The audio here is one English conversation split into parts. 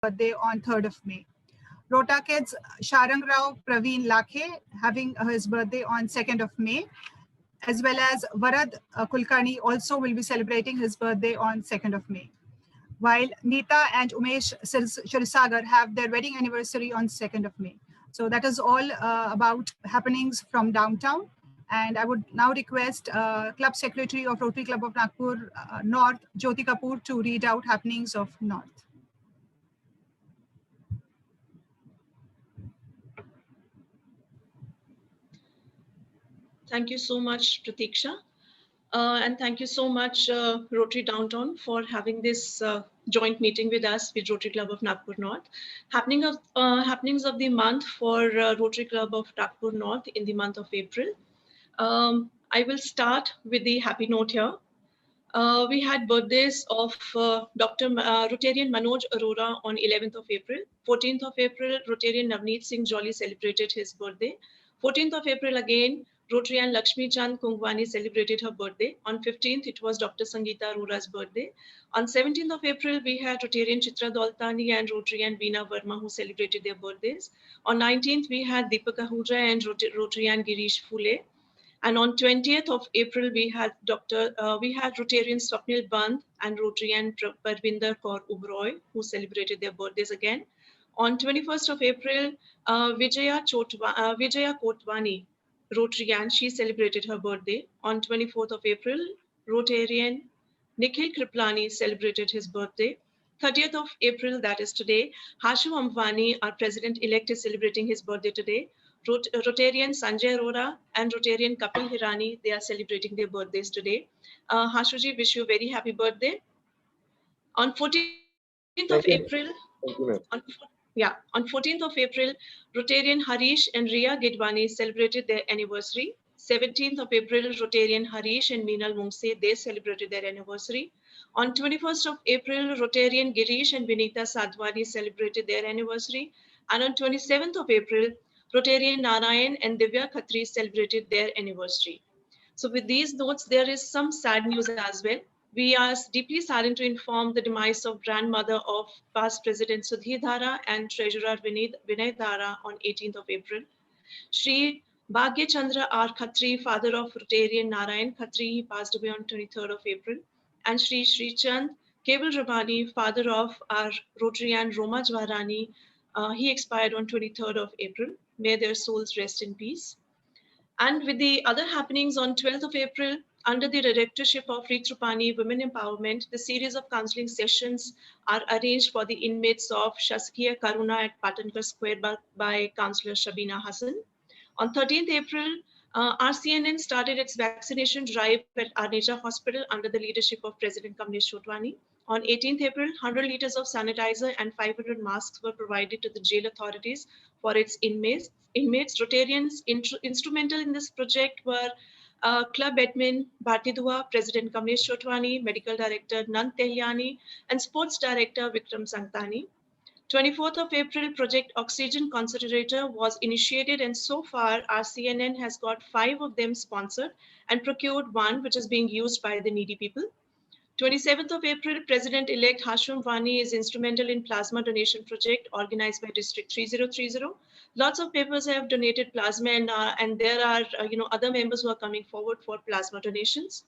birthday on 3rd of May. Rota Kids Sharang Rao Praveen Lakhe having his birthday on 2nd of May, as well as Varad Kulkarni also will be celebrating his birthday on 2nd of May. While Neeta and Umesh Shirisagar have their wedding anniversary on 2nd of May. So that is all about happenings from downtown. And I would now request Club Secretary of Rotary Club of Nagpur North, Jyoti Kapoor, to read out happenings of North. Thank you so much, Pratiksha. And thank you so much, Rotary Downtown, for having this joint meeting with us with Rotary Club of Nagpur North. Happenings of the month for Rotary Club of Nagpur North in the month of April. I will start with the happy note here. We had birthdays of Dr. Rotarian Manoj Arora on 11th of April. 14th of April, Rotarian Navneet Singh Jolly celebrated his birthday. 14th of April again, Rotarian Lakshmi Chand Kungwani celebrated her birthday. On 15th, it was Dr. Sangeeta Arora's birthday. On 17th of April, we had Rotarian Chitra Doltani and Rotarian Veena Verma who celebrated their birthdays. On 19th, we had Deepak Ahuja and Rotarian Girish Phule. And on 20th of April, we had Rotarian Swapnil Bandh and Rotarian Parvinder Kaur Ubroy who celebrated their birthdays again. On 21st of April, Vijaya Kotwani, Rotarian, she celebrated her birthday. On 24th of April, Rotarian Nikhil Kriplani celebrated his birthday. 30th of April, that is today, Hashu Ambani, our president-elect, is celebrating his birthday today. Rotarian Sanjay Arora and Rotarian Kapil Hirani, they are celebrating their birthdays today. Hashuji, wish you a very happy birthday. On 14th of April, on 14th of April, Rotarian Harish and Riya Gidwani celebrated their anniversary. 17th of April, Rotarian Harish and Meenal Mungse, they celebrated their anniversary. On 21st of April, Rotarian Girish and Vinita Sadhwani celebrated their anniversary. And on 27th of April, Rotarian Narayan and Divya Khatri celebrated their anniversary. So with these notes, there is some sad news as well. We are deeply saddened to inform the demise of grandmother of past President Sudhir Dhara and Treasurer Vinay Dhara on 18th of April. Shri Bhagya Chandra R. Khatri, father of Rotarian Narayan Khatri, he passed away on 23rd of April. And Shri Sri Chand Keval Ramani, father of our Rotarian Roma Jwarani, he expired on 23rd of April. May their souls rest in peace. And with the other happenings on 12th of April, under the directorship of Preet Rupani Women Empowerment, the series of counseling sessions are arranged for the inmates of Shaskiya Karuna at Patankar Square by Councillor Shabina Hassan. On 13th April, RCNN started its vaccination drive at Arneja Hospital under the leadership of President Kamlesh Chotwani. On 18th April, 100 liters of sanitizer and 500 masks were provided to the jail authorities for its inmates. Rotarians instrumental in this project were Club Admin Bharti Dua, President Kamlesh Chotwani, Medical Director Nand Tehyani, and Sports Director Vikram Sangtani. 24th of April, Project Oxygen Concentrator was initiated, and so far RCNN has got 5 of them sponsored and procured 1 which is being used by the needy people. 27th of April, President-elect Hashim Vani is instrumental in plasma donation project organized by District 3030. Lots of papers have donated plasma, and there are other members who are coming forward for plasma donations.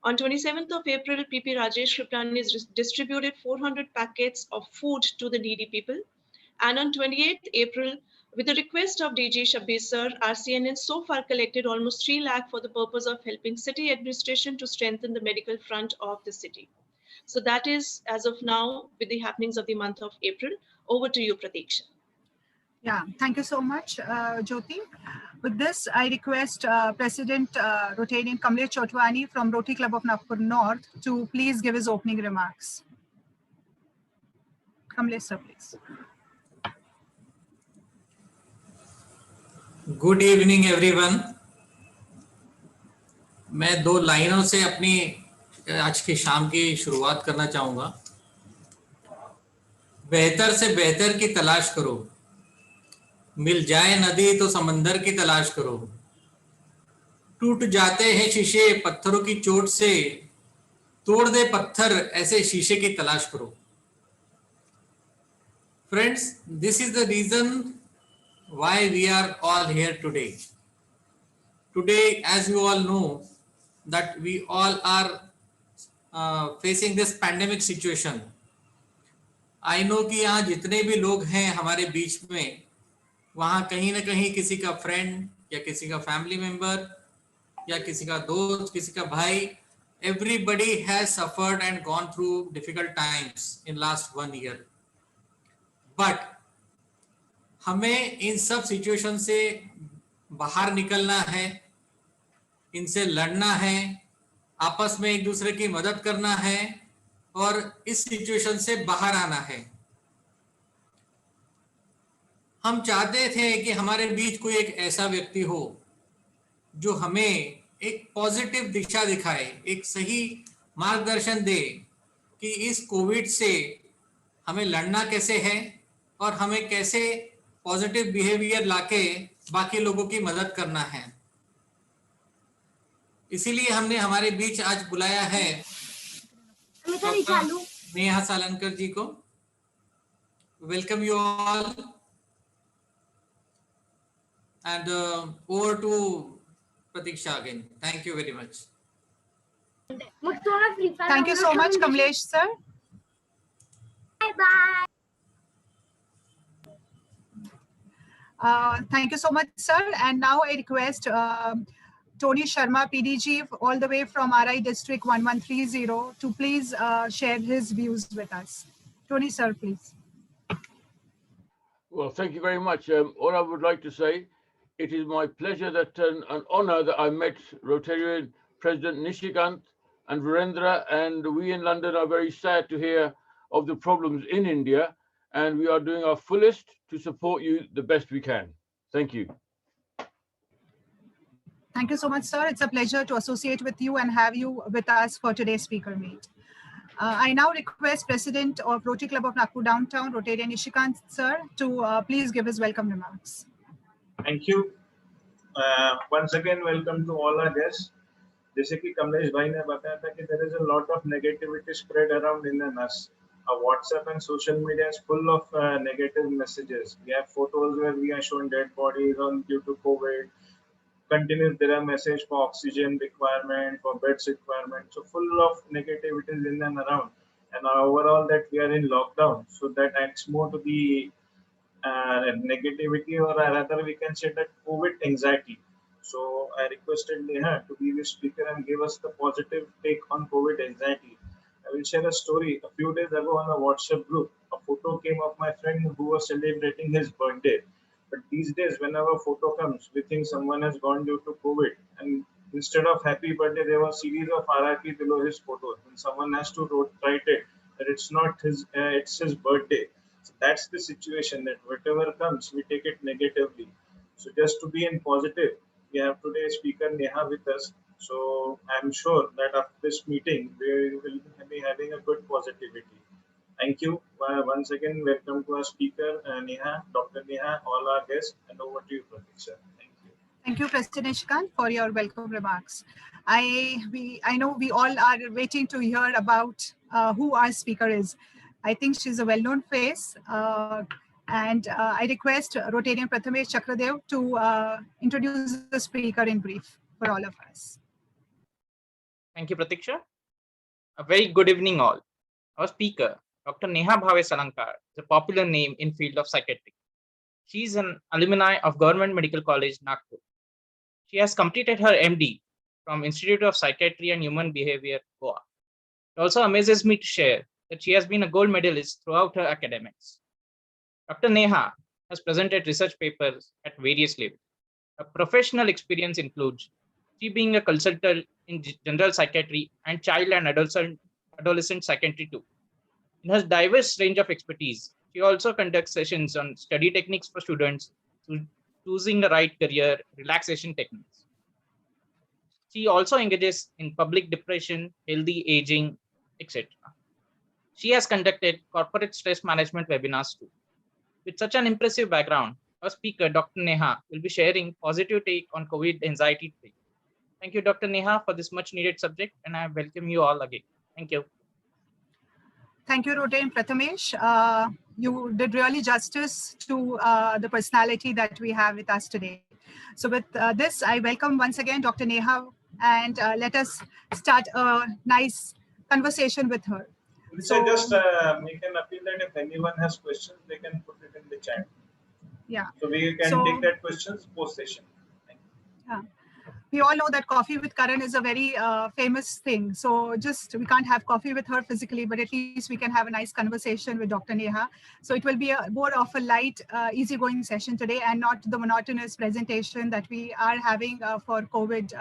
On 27th of April, PP Rajesh Kriplani has distributed 400 packets of food to the needy people. And on 28th April, with the request of DG Shabbir Sir, RCNN so far collected almost 3 lakh for the purpose of helping city administration to strengthen the medical front of the city. So that is, as of now, with the happenings of the month of April. Over to you, Pratiksha. Yeah, thank you so much, Jyoti. With this, I request President Rotarian Kamlesh Chotwani from Rotary Club of Nagpur North to please give his opening remarks. Kamlesh sir, please. Good evening everyone. मैं 2 लाइनों से अपनी आज की शाम की शुरुआत करना चाहूँगा। बेहतर से बेहतर की तलाश करो, मिल जाए नदी तो समंदर की तलाश करो, टूट जाते हैं शीशे पत्थरों की चोट से, तोड़ दे पत्थर ऐसे शीशे की तलाश करो। Friends, this is the reason why we are all here today. Today, as you all know, that we all are facing this pandemic situation. I know कि यहाँ जितने भी लोग हैं हमारे बीच में, वहाँ कहीं ना कहीं किसी का फ्रेंड या किसी का फैमिली मेंबर या किसी का दोस्त, किसी का भाई, everybody has suffered and gone through difficult times in last 1 year. But हमें इन सब सिचुएशन से बाहर निकलना है, इनसे लड़ना है, आपस में एक दूसरे की मदद करना है और इस सिचुएशन से बाहर आना है। हम चाहते थे कि हमारे बीच कोई एक ऐसा व्यक्ति हो जो हमें एक पॉजिटिव दिशा दिखाए, एक सही मार्गदर्शन दे कि इस कोविड से हमें लड़ना कैसे है और हमें कैसे पॉजिटिव बिहेवियर लाके बाकी लोगों की मदद करना है। इसीलिए हमने हमारे बीच आज बुलाया है डॉक्टर नेहा सालनकर जी को। Welcome you all and over to Pratiksha again. Thank you very much. Thank you so much, Kamlesh sir. Bye. Thank you so much, sir. And now I request Tony Sharma, PDG, all the way from RI District 1130, to please share his views with us. Tony, sir, please. Well, thank you very much. All I would like to say, it is my pleasure that an honor that I met Rotarian President Nishikant and Virendra, and we in London are very sad to hear of the problems in India, and we are doing our fullest to support you the best we can. Thank you. Thank you so much, sir. It's a pleasure to associate with you and have you with us for today's speaker meet. I now request President of Rotary Club of Nagpur Downtown, Rotarian Nishikant sir, to please give his welcome remarks. Thank you. Once again, welcome to all our guests. जैसे कि कमलेश भाई ने बताया था कि there is a lot of negativity spread around in us. Our WhatsApp and social media is full of negative messages. We have photos where we are showing dead bodies due to COVID. Continuous there are message for oxygen requirement, for beds requirement. So full of negativities in and around. And overall that we are in lockdown. So that adds more to the negativity, or rather we can say that COVID anxiety. So I requested Neha to be the speaker and give us the positive take on COVID anxiety. I will share a story. A few days ago on a WhatsApp group, a photo came of my friend who was celebrating his birthday. But these days, whenever a photo comes, we think someone has gone due to COVID. And instead of happy birthday, there was a series of RIP below his photo. And someone has to write it that it's not his, it's his birthday. So that's the situation, that whatever comes, we take it negatively. So just to be in positive, we have today speaker Neha with us. So I'm sure that after this meeting, we will be having a good positivity. Thank you. Once again, welcome to our speaker, Neha, Dr. Neha, all our guests, and over to you, Pratiksha. Thank you. Thank you, President Nishikant, for your welcome remarks. I know we all are waiting to hear about who our speaker is. I think she's a well-known face, and I request Rotarian Prathamesh Chakradev to introduce the speaker in brief for all of us. Thank you, Pratiksha. A very good evening, all. Our speaker, Dr. Neha Bhave Salankar, is a popular name in field of psychiatry. She is an alumni of Government Medical College, Nagpur. She has completed her MD from Institute of Psychiatry and Human Behavior, Goa. It also amazes me to share that she has been a gold medalist throughout her academics. Dr. Neha has presented research papers at various levels. Her professional experience includes she being a consultant in general psychiatry and child and adolescent psychiatry too. In her diverse range of expertise, she also conducts sessions on study techniques for students choosing the right career, relaxation techniques. She also engages in public depression, healthy aging, etc. She has conducted corporate stress management webinars too. With such an impressive background, our speaker, Dr. Neha, will be sharing positive take on COVID anxiety today. Thank you, Dr. Neha, for this much needed subject, and I welcome you all again. Thank you. Thank you, Rote and Prathamesh. You did really justice to the personality that we have with us today. So with this, I welcome once again Dr. Neha, and let us start a nice conversation with her. So I just make an appeal that if anyone has questions, they can put it in the chat. Yeah. So we can take that questions post session. Yeah. We all know that coffee with Karan is a very famous thing. So just we can't have coffee with her physically, but at least we can have a nice conversation with Dr. Neha. So it will be a more of a light, easygoing session today, and not the monotonous presentation that we are having for COVID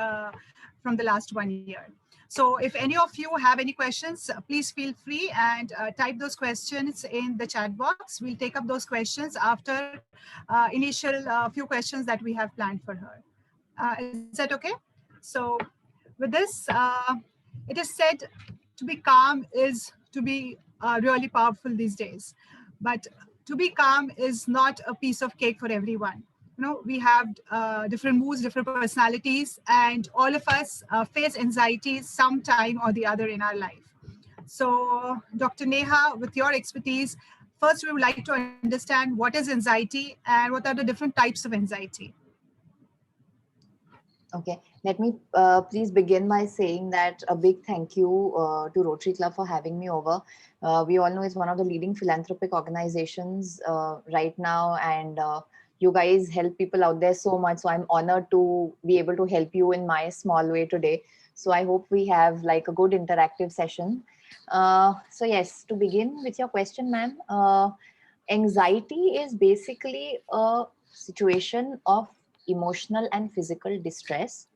from the last 1 year. So if any of you have any questions, please feel free and type those questions in the chat box. We'll take up those questions after initial few questions that we have planned for her. Is that okay? So with this, it is said to be calm is to be really powerful these days. But to be calm is not a piece of cake for everyone. You know, we have different moods, different personalities, and all of us face anxiety sometime or the other in our life. So Dr. Neha, with your expertise, first we would like to understand what is anxiety and what are the different types of anxiety. Okay, let me please begin by saying that a big thank you to Rotary Club for having me over. We all know it's one of the leading philanthropic organizations right now, and you guys help people out there so much. So I'm honored to be able to help you in my small way today. So I hope we have like a good interactive session. So yes, to begin with your question, ma'am, anxiety is basically a situation of emotional and physical distress.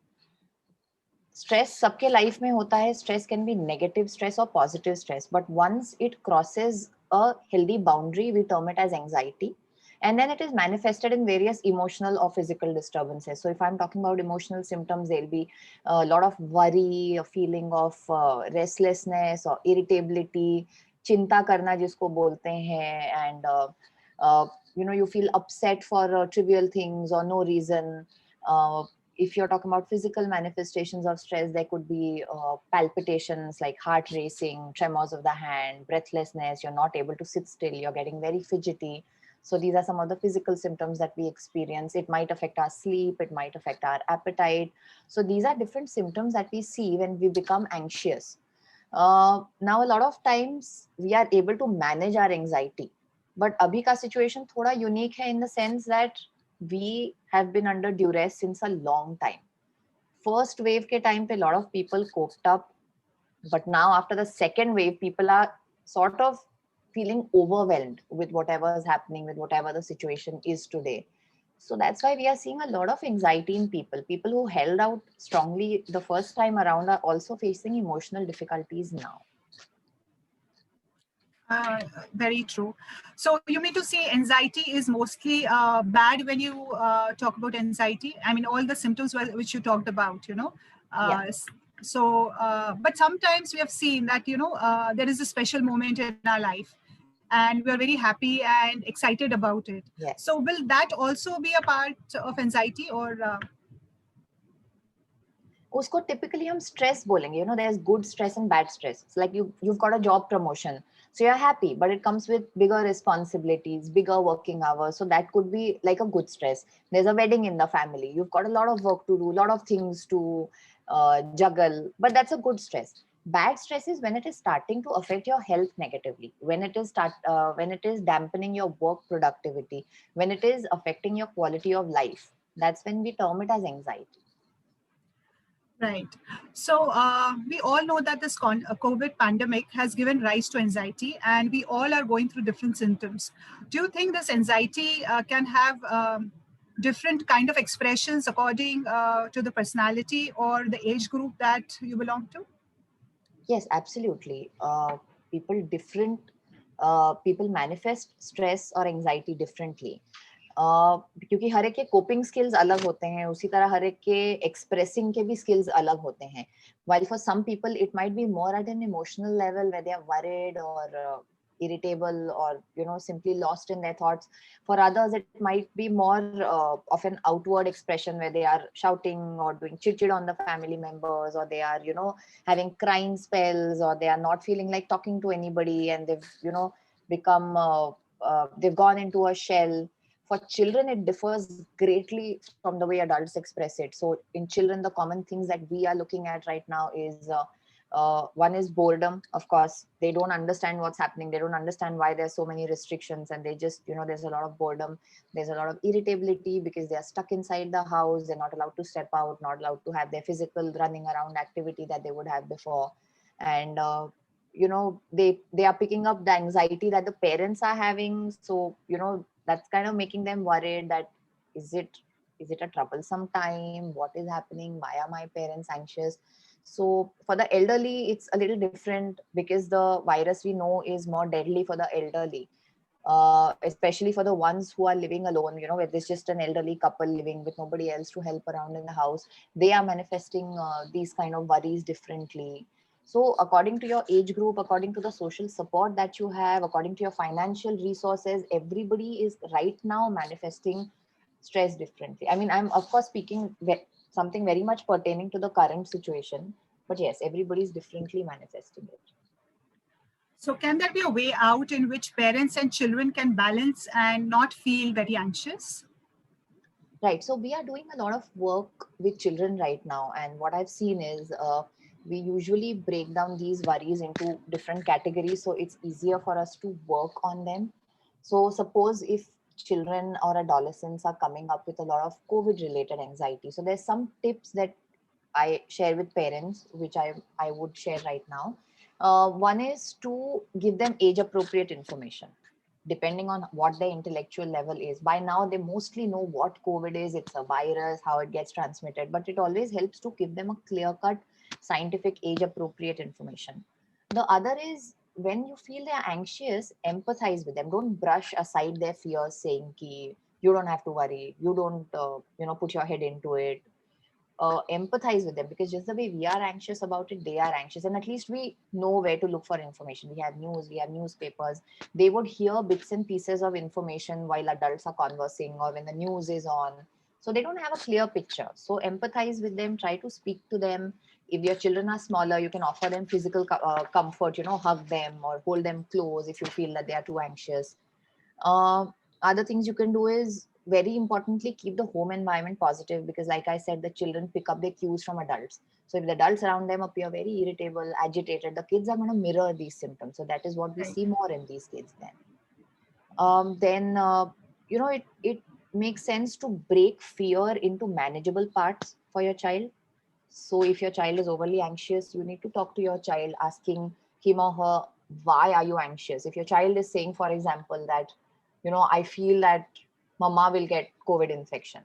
Stress सबके life में होता है. Stress can be negative stress or positive stress, but once it crosses a healthy boundary, we term it as anxiety, and then it is manifested in various emotional or physical disturbances. So if I'm talking about emotional symptoms, there'll be a lot of worry, a feeling of restlessness or irritability, चिंता करना जिसको बोलते हैं, and you know, you feel upset for trivial things or no reason. If you're talking about physical manifestations of stress, there could be palpitations like heart racing, tremors of the hand, breathlessness, you're not able to sit still, you're getting very fidgety. So these are some of the physical symptoms that we experience. It might affect our sleep, it might affect our appetite. So these are different symptoms that we see when we become anxious. Now, a lot of times we are able to manage our anxiety. But abhi ka situation thoda unique hai in the sense that we have been under duress since a long time. First wave ke time pe a lot of people coped up, but now after the second wave, people are sort of feeling overwhelmed with whatever is happening, with whatever the situation is today. So that's why we are seeing a lot of anxiety in people. People who held out strongly the first time around are also facing emotional difficulties now. Very true. So you mean to say anxiety is mostly bad when you talk about anxiety? I mean, all the symptoms which you talked about, you know. Yeah. So, but sometimes we have seen that, you know, there is a special moment in our life and we are very happy and excited about it. Yes. So will that also be a part of anxiety or? उसको typically हम stress बोलेंगे. You know, there's good stress and bad stress. It's like you've got a job promotion, so you're happy, but it comes with bigger responsibilities, bigger working hours. So that could be like a good stress. There's a wedding in the family. You've got a lot of work to do, a lot of things to juggle, but that's a good stress. Bad stress is when it is starting to affect your health negatively, when it is dampening your work productivity, when it is affecting your quality of life. That's when we term it as anxiety. Right. So we all know that this COVID pandemic has given rise to anxiety, and we all are going through different symptoms. Do you think this anxiety can have different kind of expressions according to the personality or the age group that you belong to? Yes, absolutely. People manifest stress or anxiety differently. क्योंकि हर एक के coping skills अलग होते हैं, उसी तरह हर एक के एक्सप्रेसिंग के भी स्किल्स अलग होते हैं. While for some people it might be more at an emotional level where they are worried or irritable or, simply lost in their thoughts. For others, it might be more of an outward expression where they are shouting or doing chit on the family members, or they are, having crying spells, or they are not feeling like talking to anybody, and they've, become, they've gone into a shell. For children, it differs greatly from the way adults express it. So in children, the common things that we are looking at right now is one is boredom. Of course, they don't understand what's happening. They don't understand why there's so many restrictions, and they just, there's a lot of boredom. There's a lot of irritability because they are stuck inside the house. They're not allowed to step out, not allowed to have their physical running around activity that they would have before. And they are picking up the anxiety that the parents are having. So that's kind of making them worried that is it a troublesome time? What is happening? Why are my parents anxious? So for the elderly, it's a little different because the virus we know is more deadly for the elderly, especially for the ones who are living alone, where there's just an elderly couple living with nobody else to help around in the house. They are manifesting these kind of worries differently. So according to your age group, according to the social support that you have, according to your financial resources, everybody is right now manifesting stress differently. I mean, I'm of course speaking something very much pertaining to the current situation, but yes, everybody is differently manifesting it. So can there be a way out in which parents and children can balance and not feel very anxious? Right. So we are doing a lot of work with children right now. And what I've seen is we usually break down these worries into different categories. So it's easier for us to work on them. So suppose if children or adolescents are coming up with a lot of COVID related anxiety. So there's some tips that I share with parents, which I would share right now. One is to give them age appropriate information depending on what their intellectual level is. By now, they mostly know what COVID is. It's a virus, how it gets transmitted, but it always helps to give them a clear-cut, scientific, age-appropriate information. The other is when you feel they're anxious, empathize with them. Don't brush aside their fears saying, ki, you don't have to worry. You don't, put your head into it. Empathize with them, because just the way we are anxious about it, they are anxious, and at least we know where to look for information. We have news, we have newspapers. They would hear bits and pieces of information while adults are conversing or when the news is on, so they don't have a clear picture. So empathize with them, try to speak to them. If your children are smaller, you can offer them physical comfort, hug them or hold them close if you feel that they are too anxious. Other things you can do is, very importantly, keep the home environment positive, because like I said, the children pick up their cues from adults. So if the adults around them appear very irritable, agitated, the kids are going to mirror these symptoms. So that is what we Right. see more in these kids then. It makes sense to break fear into manageable parts for your child. So if your child is overly anxious, you need to talk to your child, asking him or her, why are you anxious? If your child is saying, for example, that, I feel that mama will get COVID infection.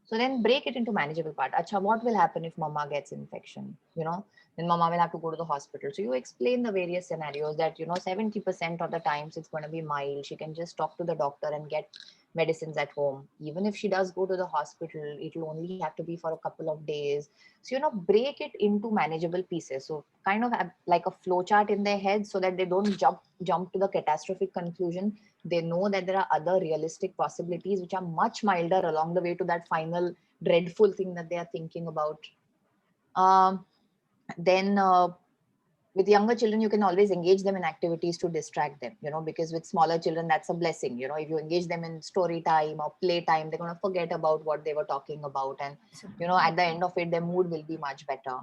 So then break it into manageable part. Acha, what will happen if mama gets infection? Then mama will have to go to the hospital. So you explain the various scenarios that, 70% of the times it's going to be mild. She can just talk to the doctor and get medicines at home. Even if she does go to the hospital, it will only have to be for a couple of days. So, break it into manageable pieces. So kind of have like a flow chart in their head so that they don't jump to the catastrophic conclusion. They know that there are other realistic possibilities which are much milder along the way to that final dreadful thing that they are thinking about. Then with younger children, you can always engage them in activities to distract them, because with smaller children, that's a blessing. If you engage them in story time or play time, they're going to forget about what they were talking about. And, at the end of it, their mood will be much better.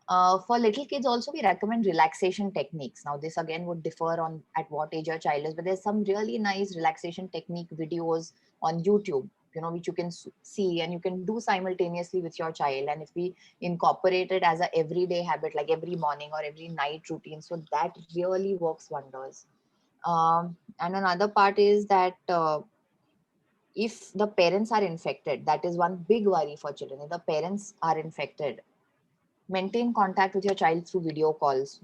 For little kids also, we recommend relaxation techniques. Now, this again would differ on at what age your child is, but there's some really nice relaxation technique videos on YouTube, which you can see and you can do simultaneously with your child. And if we incorporate it as a everyday habit, like every morning or every night routine, so that really works wonders. And another part is that if the parents are infected, that is one big worry for children. If the parents are infected, maintain contact with your child through video calls.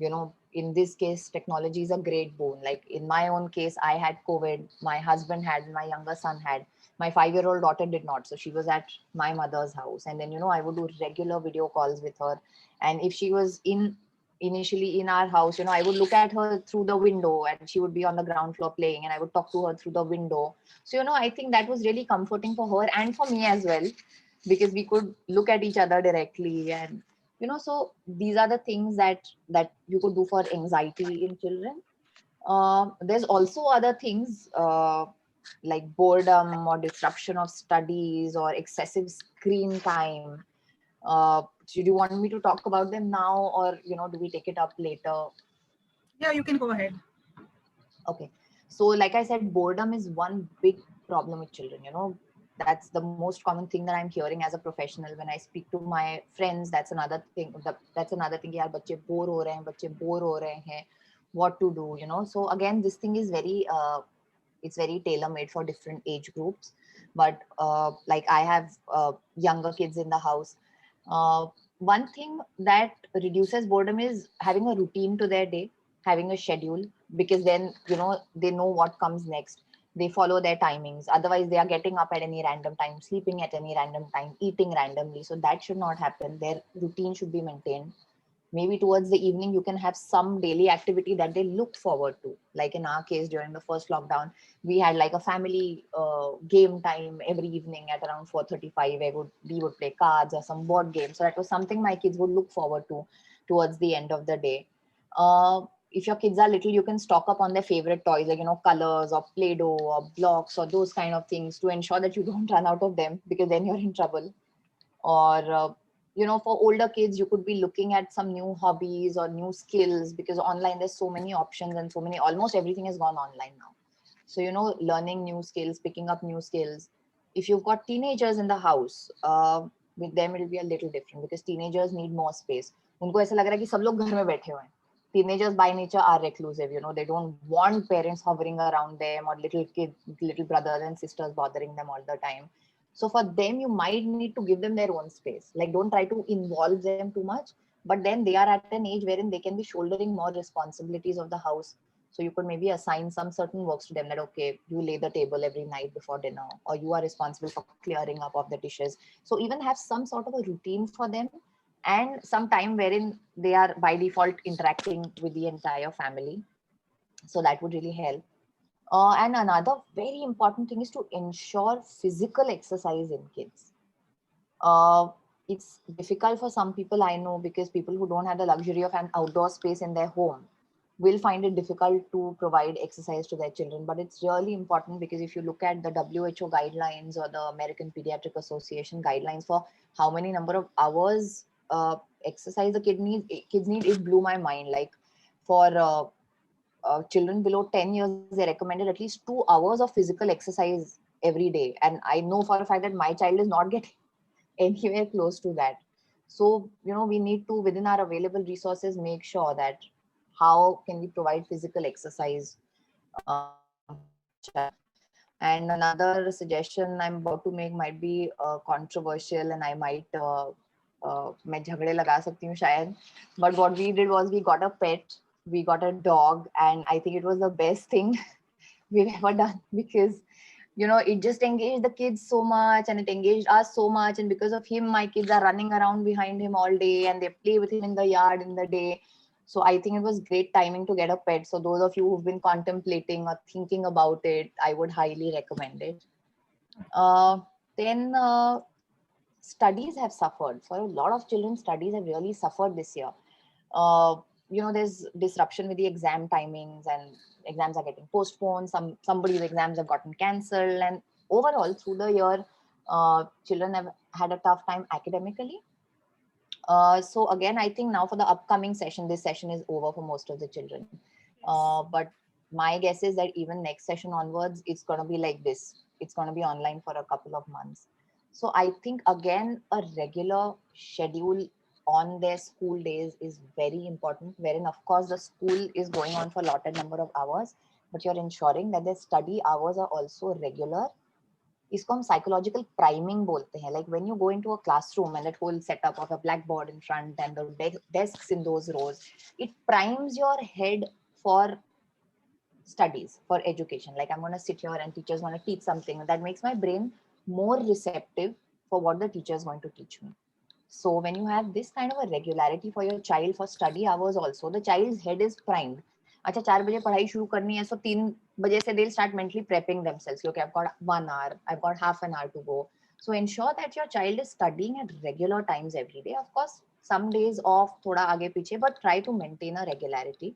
In this case, technology is a great boon. Like in my own case, I had COVID, my husband had, my younger son had, my 5-year-old daughter did not. So she was at my mother's house. And then, I would do regular video calls with her. And if she was in initially in our house, I would look at her through the window and she would be on the ground floor playing and I would talk to her through the window. So, I think that was really comforting for her and for me as well, because we could look at each other directly. And, so these are the things that you could do for anxiety in children. There's also other things like boredom or disruption of studies or excessive screen time. Do you want me to talk about them now, or do we take it up later? Yeah, you can go ahead. Okay, so like I said, boredom is one big problem with children. That's the most common thing that I'm hearing as a professional when I speak to my friends. That's another thing. That's another thing. यार बच्चे bore हो रहे हैं, बच्चे bore हो रहे हैं. What to do? So again, this thing is very it's very tailor made for different age groups. But like I have younger kids in the house. One thing that reduces boredom is having a routine to their day, having a schedule, because then they know what comes next. They follow their timings. Otherwise they are getting up at any random time, sleeping at any random time, eating randomly. So that should not happen. Their routine should be maintained. Maybe towards the evening you can have some daily activity that they look forward to. Like in our case, during the first lockdown, we had like a family game time every evening at around 4:35, where we would play cards or some board games. So that was something my kids would look forward to towards the end of the day. If your kids are little, you can stock up on their favorite toys, like colors or Play-Doh or blocks or those kind of things, to ensure that you don't run out of them, because then you're in trouble. Or for older kids, you could be looking at some new hobbies or new skills, because online there's so many options and almost everything has gone online now. So learning new skills, picking up new skills. If you've got teenagers in the house, with them it'll be a little different, because teenagers need more space. उनको ऐसा लग रहा है कि सब लोग घर में बैठे हुए हैं. Teenagers by nature are reclusive. They don't want parents hovering around them, or little brothers and sisters bothering them all the time. So for them, you might need to give them their own space. Like, don't try to involve them too much, but then they are at an age wherein they can be shouldering more responsibilities of the house. So you could maybe assign some certain works to them, that, okay, you lay the table every night before dinner, or you are responsible for clearing up of the dishes. So even have some sort of a routine for them, and some time wherein they are by default interacting with the entire family. So that would really help. And another very important thing is to ensure physical exercise in kids. It's difficult for some people, I know, because people who don't have the luxury of an outdoor space in their home will find it difficult to provide exercise to their children. But it's really important, because if you look at the WHO guidelines or the American Pediatric Association guidelines for how many number of hours exercise the kids need, it blew my mind. Like for children below 10 years, they recommended at least 2 hours of physical exercise every day. And I know for a fact that my child is not getting anywhere close to that. So, we need to, within our available resources, make sure that how can we provide physical exercise. And another suggestion I'm about to make might be controversial, and I might मैं झगड़े लगा सकती हूँ शायद. But what we did was we got a pet. We got a dog, and I think it was the best thing we've ever done, because it just engaged the kids so much, and it engaged us so much. And because of him, my kids are running around behind him all day, and they play with him in the yard in the day. So I think it was great timing to get a pet. So those of you who've been contemplating or thinking about it, I would highly recommend it. Then studies have suffered. For a lot of children, studies have really suffered this year. There's disruption with the exam timings, and exams are getting postponed. Somebody's exams have gotten cancelled, and overall through the year, children have had a tough time academically. So again, I think now for the upcoming session, this session is over for most of the children. But my guess is that even next session onwards, it's going to be like this. It's going to be online for a couple of months. So I think, again, a regular schedule on their school days is very important, wherein of course the school is going on for allotted number of hours, but you're ensuring that their study hours are also regular. इसको हम psychological priming बोलते हैं. Like when you go into a classroom and that whole setup of a blackboard in front and the desks in those rows, it primes your head for studies, for education. Like I'm going to sit here and teacher's going to teach something. That makes my brain more receptive for what the teacher is going to teach me. So when you have this kind of a regularity for your child for study hours also, the child's head is primed. अच्छा 4 बजे पढ़ाई शुरू करनी है, so 3 बजे से they'll start mentally prepping themselves. Okay, I've got 1 hour, I've got half an hour to go. So ensure that your child is studying at regular times every day. Of course, some days off, thoda आगे पीछे, but try to maintain a regularity.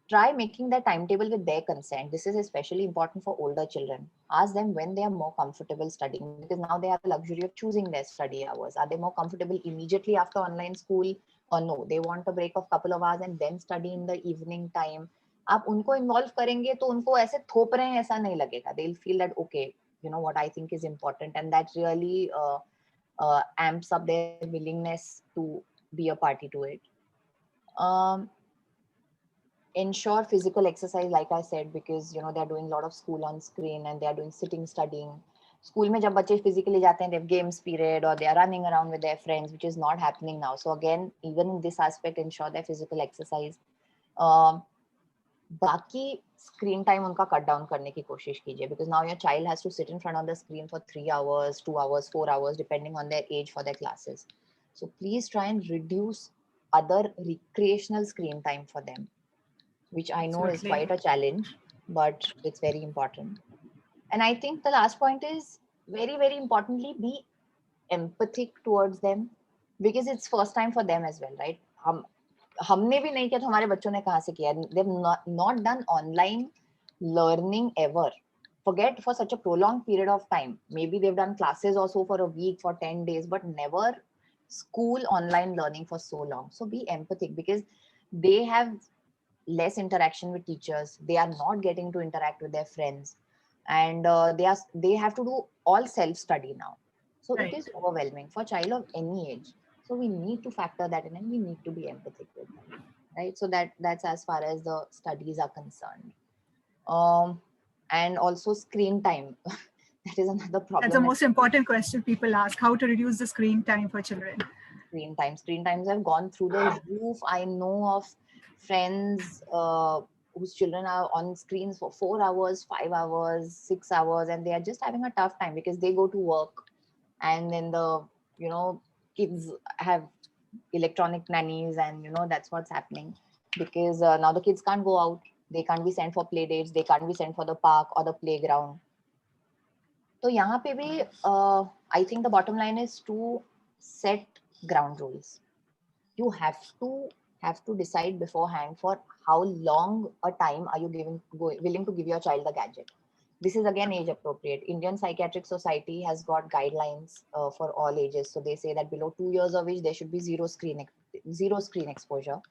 Try making the timetable with their consent. This is especially important for older children. Ask them when they are more comfortable studying, because now they have the luxury of choosing their study hours. Are they more comfortable immediately after online school, or no, they want a break of couple of hours and then study in the evening time? आप उनको involve करेंगे तो उनको ऐसे थोप रहे हैं ऐसा नहीं लगेगा. They'll feel that okay, you know what I think is important, and that really amps up their willingness to be a party to it. Ensure physical exercise, like I said, because you know they're doing a lot of school on screen and they are doing sitting studying. School में जब बच्चे physically जाते हैं, they have games period or they are running around with their friends, which is not happening now. So again, even in this aspect, ensure their physical exercise. बाकी screen time उनका cut down करने की कोशिश कीजिए, because now your child has to sit in front of the screen for 3 hours, 2 hours, 4 hours, depending on their age for their classes. So please try and reduce other recreational screen time for them, which I know is Absolutely. quite a challenge, but it's very important. And I think the last point is very, very importantly, be empathic towards them, because it's first time for them as well, right? हमने भी नहीं किया तो हमारे बच्चों ने कहाँ से किया? They've not done online learning ever. Forget for such a prolonged period of time. Maybe they've done classes also for a week, for 10 days, but never school online learning for so long. So be empathic, because they have less interaction with teachers. They are not getting to interact with their friends, and they have to do all self-study now. So Right. it is overwhelming for a child of any age. So we need to factor that in, and we need to be empathic with them, right? So that's as far as the studies are concerned. And also screen time. That is another problem. That's the most important question people ask: how to reduce the screen time for children. Screen times have gone through the roof. I know of friends whose children are on screens for 4 hours, 5 hours, 6 hours, and they are just having a tough time because they go to work, and then the kids have electronic nannies, and that's what's happening, because now the kids can't go out. They can't be sent for play dates. They can't be sent for the park or the playground. So यहाँ पे भी I think the bottom line is to set ground rules. You have to decide beforehand for how long a time are you willing to give your child the gadget. This is again age appropriate. Indian Psychiatric Society has got guidelines for all ages. So they say that below 2 years of age, there should be zero screen exposure.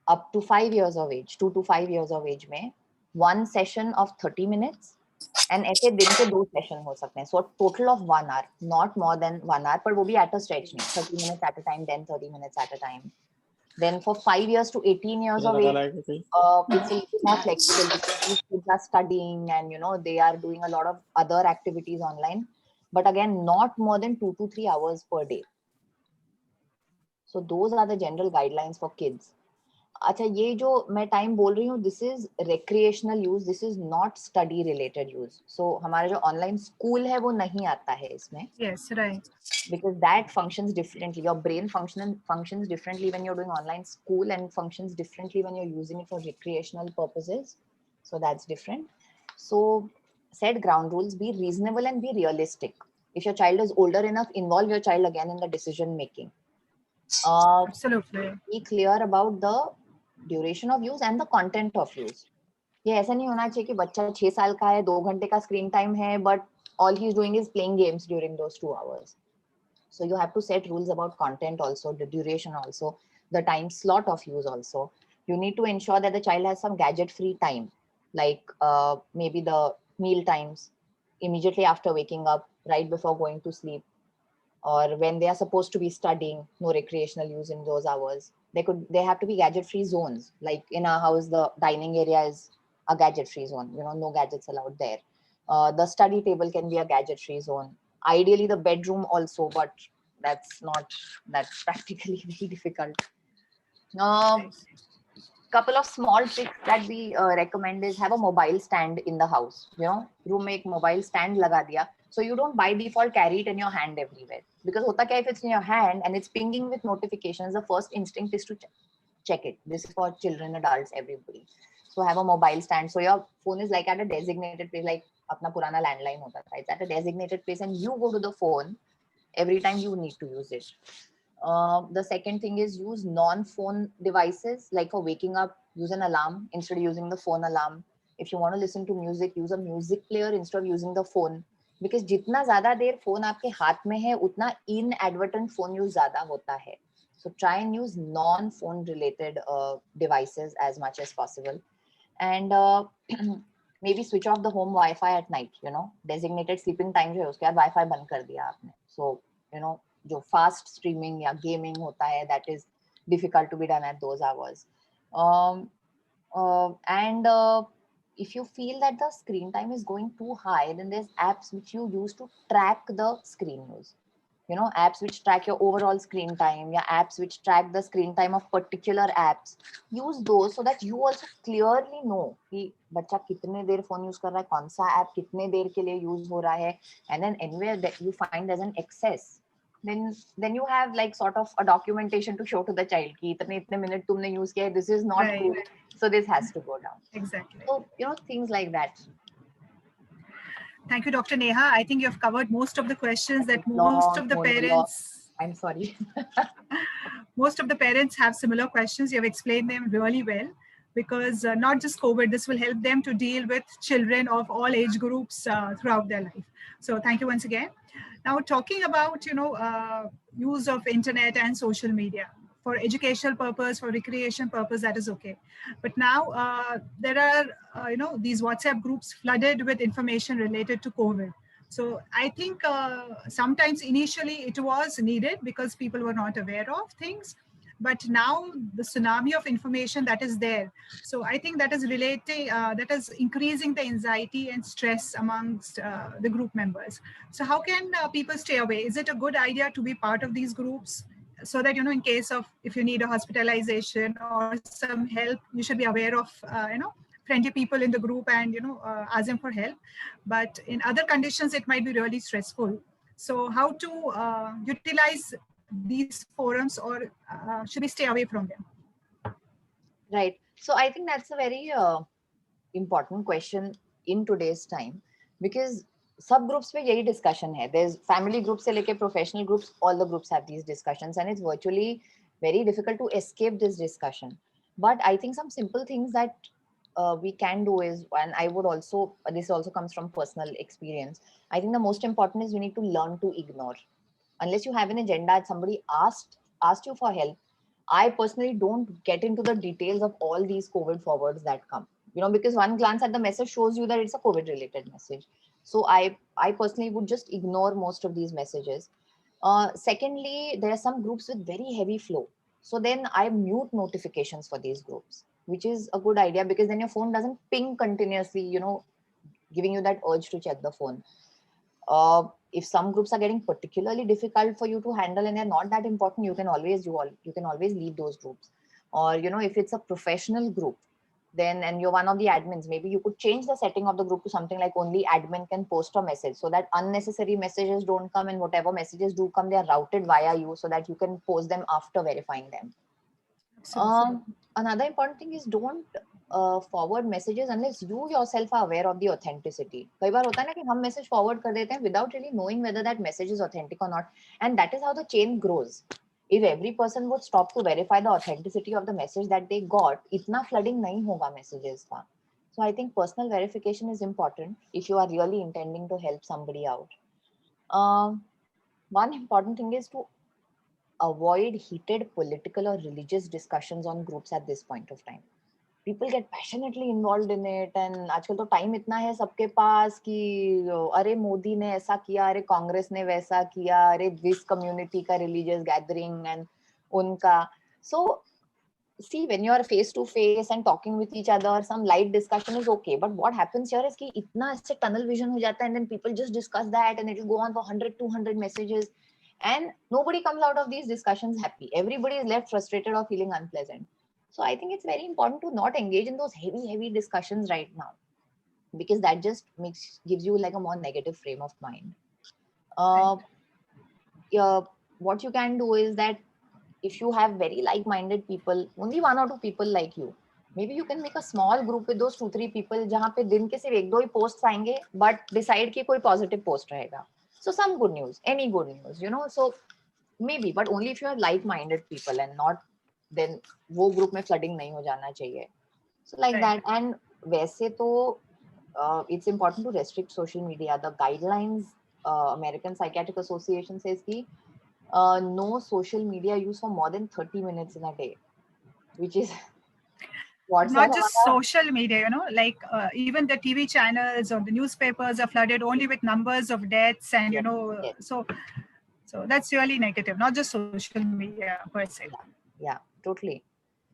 Up to 5 years of age, 2 to 5 years of age में one session of 30 minutes, and ऐसे दिन के 2 session हो सकते हैं. So a total of 1 hour, not more than 1 hour, पर वो भी at a stretch नहीं, 30 minutes at a time, then 30 minutes at a time. Then for 5 years to 18 years of age, it's a little more flexible, because these kids are studying and they are doing a lot of other activities online. But again, not more than 2 to 3 hours per day. So those are the general guidelines for kids. अच्छा, ये जो मैं time बोल रही हूँ, this is recreational use, this is not study related use. So हमारा जो online school है वो नहीं आता है इसमें. Yes, right. Because that functions differently. Your brain functions differently when you're doing online school, and functions differently when you're using it for recreational purposes. So that's different. So set ground rules, be reasonable and be realistic. If your child is older enough, involve your child again in the decision making. Absolutely. Be clear about the duration of use and the content of use. ये ऐसा नहीं होना चाहिए कि बच्चा 6 साल का है, 2 घंटे का screen time है, but all he's doing is playing games during those 2 hours. So you have to set rules about content also, the duration also, the time slot of use also. You need to ensure that the child has some gadget-free time, like maybe the meal times, immediately after waking up, right before going to sleep, or when they are supposed to be studying, no recreational use in those hours. They have to be gadget-free zones. Like in our house, the dining area is a gadget-free zone. No gadgets allowed there. The study table can be a gadget-free zone. Ideally, the bedroom also, but that's practically very difficult. Couple of small tricks that we recommend is have a mobile stand in the house. Room में एक mobile stand लगा दिया. So you don't by default carry it in your hand everywhere, because hota kya, if it's in your hand and it's pinging with notifications, the first instinct is to check it. This is for children, adults, everybody. So have a mobile stand. So your phone is like at a designated place, like apna purana landline hota tha. It's at a designated place and you go to the phone every time you need to use it. The second thing is use non-phone devices, like for waking up, use an alarm instead of using the phone alarm. If you want to listen to music, use a music player instead of using the phone. Because जितना ज़्यादा देर phone आपके हाथ में है, उतना inadvertent phone use ज़्यादा होता है. So try and use non-phone related devices as much as possible. And maybe switch off the home Wi-Fi at night, you know, designated sleeping time जो है उसके बाद Wi-Fi बंद कर दिया आपने. So, you know, जो fast streaming या gaming होता है, that is difficult to be done at those hours. And if you feel that the screen time is going too high, then there's apps which you use to track the screen use. You know, apps which track your overall screen time, yeah, apps which track the screen time of particular apps. Use those so that you also clearly know कि बच्चा कितने देर phone use कर रहा है, कौन सा app कितने देर के लिए use हो रहा है, and then anywhere that you find there's an excess, then you have like sort of a documentation to show to the child कि इतने minute तुमने use किया है, this is not Right. good, so this has to go down. Exactly. So, you know, things like that. Thank you, Dr. Neha. I think you have covered most of the questions that Long, most of the whole lot. parents, I'm sorry. most of the parents have similar questions. You have explained them really well, because not just COVID, this will help them to deal with children of all age groups throughout their life. So thank you once again. Now, talking about, you know, use of internet and social media for educational purpose, for recreation purpose, that is okay. But now there are, you know, these WhatsApp groups flooded with information related to COVID. So I think sometimes initially it was needed because people were not aware of things. But now the tsunami of information that is there. So I think that is relating, that is increasing the anxiety and stress amongst the group members. So how can people stay away? Is it a good idea to be part of these groups so that, you know, in case of, if you need a hospitalization or some help, you should be aware of, you know, friendly people in the group and, you know, ask them for help. But in other conditions, it might be really stressful. So how to utilize these forums, or should we stay away from them? Right. So I think that's a very important question in today's time, because subgroups पे यही discussion है. There's family groups से लेके professional groups, all the groups have these discussions, and it's virtually very difficult to escape this discussion. But I think some simple things that we can do is, and I would also, this also comes from personal experience, I think the most important is we need to learn to ignore. Unless you have an agenda, somebody asked you for help, I personally don't get into the details of all these COVID forwards that come, you know, because one glance at the message shows you that it's a COVID related message. So I personally would just ignore most of these messages. Secondly, there are some groups with very heavy flow. So then I mute notifications for these groups, which is a good idea, because then your phone doesn't ping continuously, you know, giving you that urge to check the phone. If some groups are getting particularly difficult for you to handle and they're not that important, you can always leave those groups. Or, you know, if it's a professional group, then, and you're one of the admins, maybe you could change the setting of the group to something like only admin can post a message, so that unnecessary messages don't come, and whatever messages do come, they are routed via you so that you can post them after verifying them. Another important thing is don't forward messages unless you yourself are aware of the authenticity. कई बार होता है ना कि हम message forward कर देते हैं without really knowing whether that message is authentic or not, and that is how the chain grows. If every person would stop to verify the authenticity of the message that they got, इतना flooding नहीं होगा messages का. So I think personal verification is important if you are really intending to help somebody out. One important thing is to avoid heated political or religious discussions on groups at this point of time. People get passionately involved in it, and आजकल तो time इतना है सबके पास कि अरे मोदी ने ऐसा किया, अरे कांग्रेस ने वैसा किया, अरे this community का religious gathering and उनका. So see, when you are face to face and talking with each other, some light discussion is okay. But what happens here is कि इतना ऐसे tunnel vision हो जाता है, and then people just discuss that and it will go on for 100, 200 messages. And nobody comes out of these discussions happy. Everybody is left frustrated or feeling unpleasant. So I think it's very important to not engage in those heavy discussions right now, because that just gives you like a more negative frame of mind. Yeah, what you can do is that if you have very like-minded people, only 1 or 2 people like you, maybe you can make a small group with those 2-3 people जहाँ पे दिन के सिर्फ 1-2 ही posts आएंगे, but decide कि कोई positive post रहेगा. So some good news, any good news, you know. So maybe, but only if you are like-minded people and not then वो group में flooding नहीं हो जाना चाहिए. So like Right. that. And वैसे तो it's important to restrict social media. The guidelines, American Psychiatric Association says कि no social media use for more than 30 minutes in a day, which is WhatsApp. Not just social media, you know, like even the TV channels or the newspapers are flooded only with numbers of deaths, and you Yes, know, yes. so that's really negative. Not just social media per se. Yeah, totally.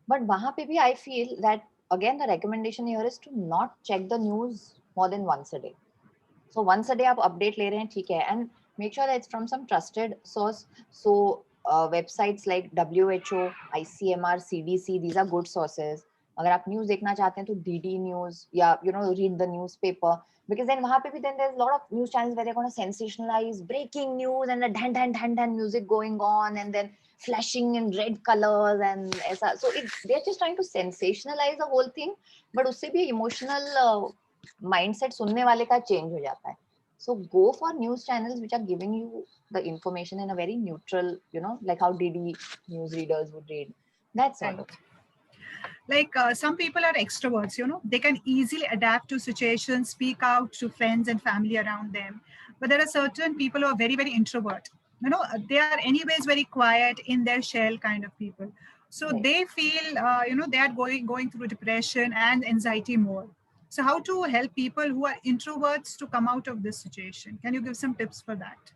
But वहाँ पे भी I feel that again the recommendation here is to not check the news more than once a day. So once a day आप update ले रहे हैं, ठीक है, and make sure that it's from some trusted source. So websites like WHO, ICMR, CDC, these are good sources. अगर आप news देखना चाहते हैं तो DD News या you know read the newspaper, because then वहाँ पे भी then there's a lot of news channels where they're going to sensationalize breaking news and the dhan music going on and then flashing in red colors and ऐसा. So they're just trying to sensationalize the whole thing, but उससे भी emotional mindset सुनने वाले का change हो जाता है. So go for news channels which are giving you the information in a very neutral, you know, like how DD news readers would read. That sort of. Like some people are extroverts, you know, they can easily adapt to situations, speak out to friends and family around them. But there are certain people who are very, very introvert. You know, they are anyways very quiet in their shell kind of people. So Right. they feel, you know, they are going through depression and anxiety more. So how to help people who are introverts to come out of this situation? Can you give some tips for that?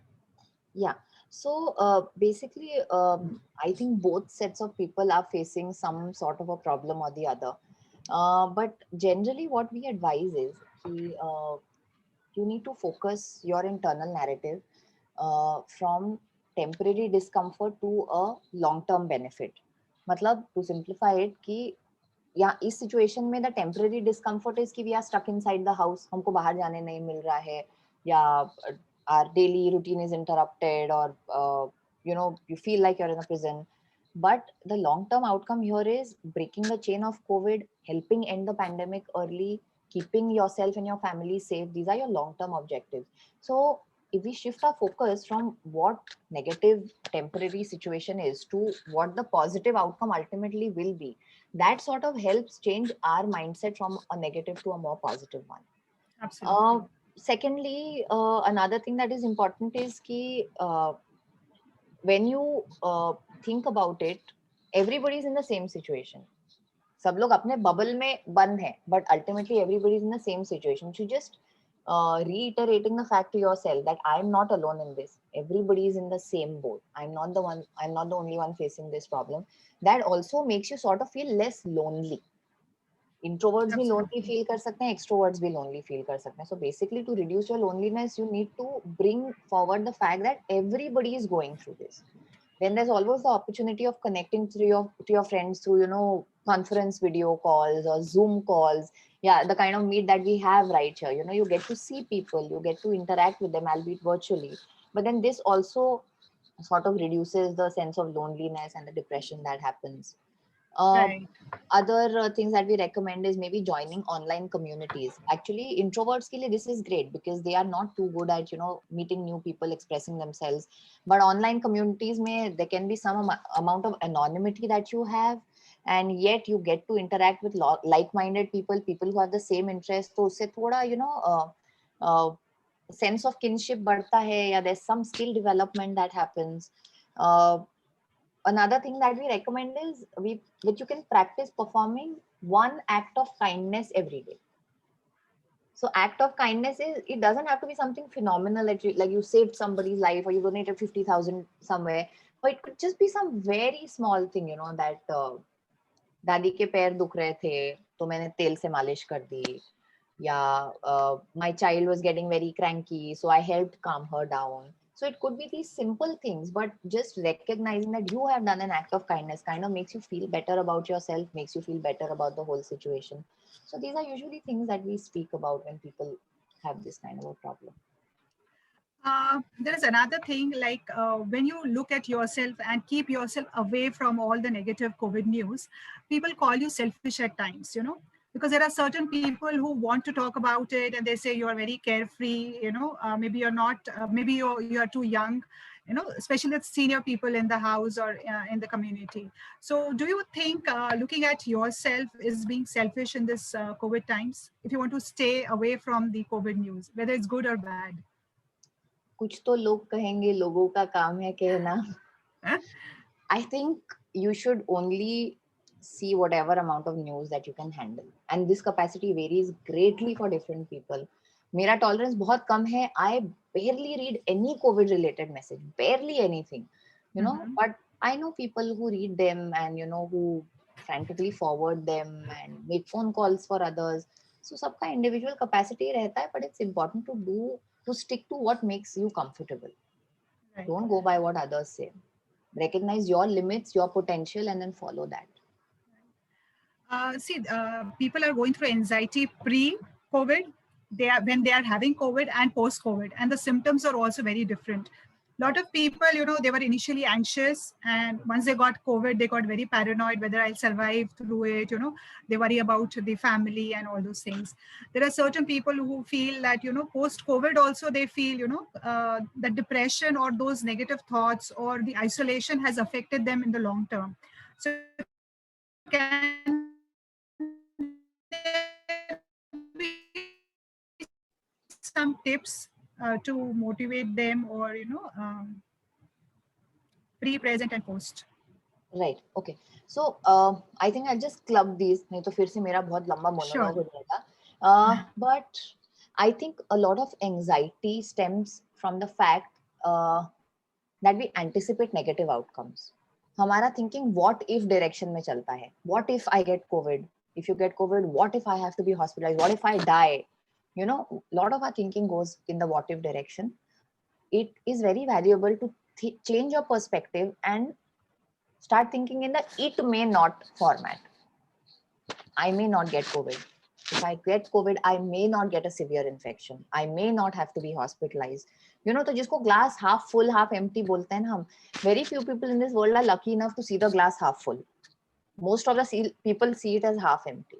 Yeah. So basically, I think both sets of people are facing some sort of a problem or the other. But generally, what we advise is you need to focus your internal narrative from temporary discomfort to a long-term benefit. मतलब to simplify it कि या इस situation में the temporary discomfort is कि we are stuck inside the house, हमको बाहर जाने नहीं मिल रहा है, या our daily routine is interrupted, or you know you feel like you're in a prison. But the long-term outcome here is breaking the chain of COVID, helping end the pandemic early, keeping yourself and your family safe. These are your long-term objectives. So if we shift our focus from what negative temporary situation is to what the positive outcome ultimately will be, that sort of helps change our mindset from a negative to a more positive one. Absolutely. Secondly, another thing that is important is ki, when you think about it, everybody is in the same situation. सब लोग अपने bubble में बंद हैं, but ultimately everybody is in the same situation. So just reiterating the fact to yourself that I'm not alone in this. Everybody is in the same boat. I'm not the only one facing this problem. That also makes you sort of feel less lonely. Introverts भी lonely feel कर सकते हैं, extroverts भी lonely feel कर सकते हैं. So basically, to reduce your loneliness, you need to bring forward the fact that everybody is going through this. Then there's always the opportunity of connecting to your friends through, you know, conference video calls or Zoom calls. Yeah, the kind of meet that we have right here. You know, you get to see people, you get to interact with them, albeit virtually. But then this also sort of reduces the sense of loneliness and the depression that happens. Right. Other things that we recommend is maybe joining online communities. Actually, introverts ke liye this is great because they are not too good at, you know, meeting new people, expressing themselves. But online communities mein there can be some amount of anonymity that you have, and yet you get to interact with like-minded people who have the same interest. So usse thoda, you know, sense of kinship बढ़ता है, या there's some skill development that happens. Another thing that we recommend is that you can practice performing one act of kindness every day. So act of kindness is, it doesn't have to be something phenomenal like you saved somebody's life or you donated 50,000 somewhere, but it could just be some very small thing, you know, that दादी के पैर दुख रहे थे तो मैंने तेल से मालिश कर दी, या my child was getting very cranky so I helped calm her down. So it could be these simple things, but just recognizing that you have done an act of kindness kind of makes you feel better about yourself, makes you feel better about the whole situation. So these are usually things that we speak about when people have this kind of a problem. There is another thing, like when you look at yourself and keep yourself away from all the negative COVID news, people call you selfish at times, because there are certain people who want to talk about it and they say you are very carefree, maybe you're not, maybe you're too young, especially the senior people in the house or in the community. So do you think looking at yourself is being selfish in this COVID times, if you want to stay away from the COVID news, whether it's good or bad? कुछ तो लोग कहेंगे, लोगों का काम है कहना. Huh? I think you should only see whatever amount of news that you can handle, and this capacity varies greatly for different people. मेरा tolerance बहुत कम है. I barely read any COVID related message, barely anything, Mhm. but I know people who read them and who frantically forward them and make phone calls for others. So सबका individual capacity रहता है, but it's important to stick to what makes you comfortable. Right. Don't go by what others say. Recognize your limits, your potential, and then follow that. See, people are going through anxiety pre-COVID. When they are having COVID and post-COVID, and the symptoms are also very different. A lot of people, they were initially anxious, and once they got COVID, they got very paranoid whether I'll survive through it. They worry about the family and all those things. There are certain people who feel that post-COVID also they feel that depression or those negative thoughts or the isolation has affected them in the long term. So can there be some tips to motivate them, or pre, present and post? Right. Okay. So I think I'll just club these. नहीं तो फिर से मेरा बहुत लंबा monologue हो जाएगा. But I think a lot of anxiety stems from the fact that we anticipate negative outcomes. हमारा thinking what if direction में चलता है. What if I get COVID? If you get COVID, what if I have to be hospitalized? What if I die? A lot of our thinking goes in the what if direction. It is very valuable to change your perspective and start thinking in the it may not format. I may not get COVID. If I get COVID, I may not get a severe infection. I may not have to be hospitalized. तो जिसको glass half full, half empty बोलते हैं ना हम. Very few people in this world are lucky enough to see the glass half full. Most of the people see it as half empty.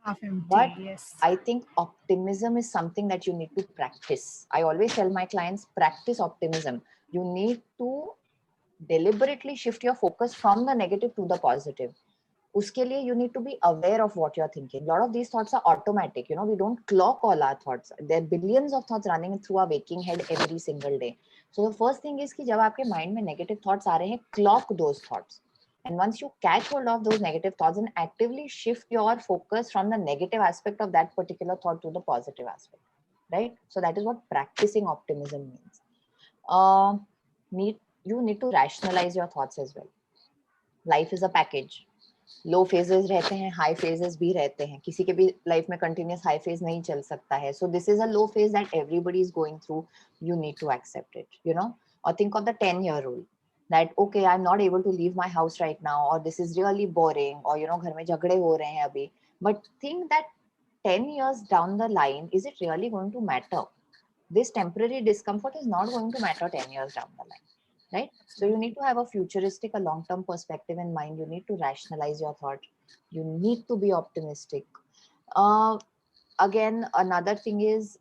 Half empty, But yes. I think optimism is something that you need to practice. I always tell my clients, practice optimism. You need to deliberately shift your focus from the negative to the positive. Uske liye you need to be aware of what you're thinking. A lot of these thoughts are automatic. We don't clock all our thoughts. There are billions of thoughts running through our waking head every single day. So the first thing is कि जब आपके mind में negative thoughts आ रहे हैं, clock those thoughts. And once you catch hold of those negative thoughts and actively shift your focus from the negative aspect of that particular thought to the positive aspect, right? So that is what practicing optimism means. You need to rationalize your thoughts as well. Life is a package. Low phases रहते हैं, high phases भी रहते हैं. किसी के भी life में continuous high phase नहीं चल सकता है. So this is a low phase that everybody is going through. You need to accept it, Or think of the 10-year rule. That okay, I'm not able to leave my house right now, or this is really boring, or घर में झगड़े हो रहे हैं अभी. But think that 10 years down the line, is it really going to matter? This temporary discomfort is not going to matter 10 years down the line, right? So you need to have a futuristic, a long-term perspective in mind. You need to rationalize your thought. You need to be optimistic. Again, another thing is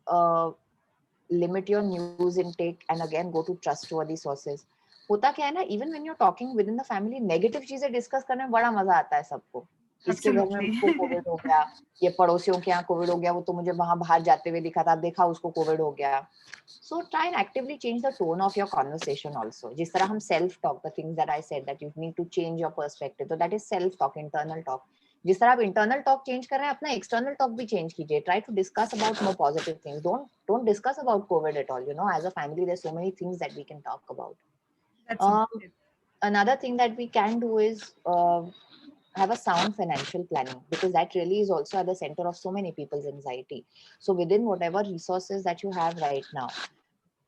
limit your news intake and again go to trustworthy sources. होता क्या है ना, even when you're talking within the family, negative चीजें discuss करने में बड़ा मजा आता है सबको. इसके घर में उसको कोविड हो गया, ये पड़ोसियों के यहाँ कोविड हो गया, वो तो मुझे वहां बाहर जाते हुए दिखा था, देखा उसको कोविड हो गया. So try and actively change the tone of your conversation also. जिस तरह हम self talk, the things that I said that you need to change your perspective, so that is self talk, internal talk. जिस तरह आप internal talk change कर रहे हैं, अपना external talk भी change कीजिए. Try to discuss about more positive things. Don't discuss about COVID at all. As a family, there's so many things that we can talk about. Another thing that we can do is have a sound financial planning, because that really is also at the center of so many people's anxiety. So within whatever resources that you have right now,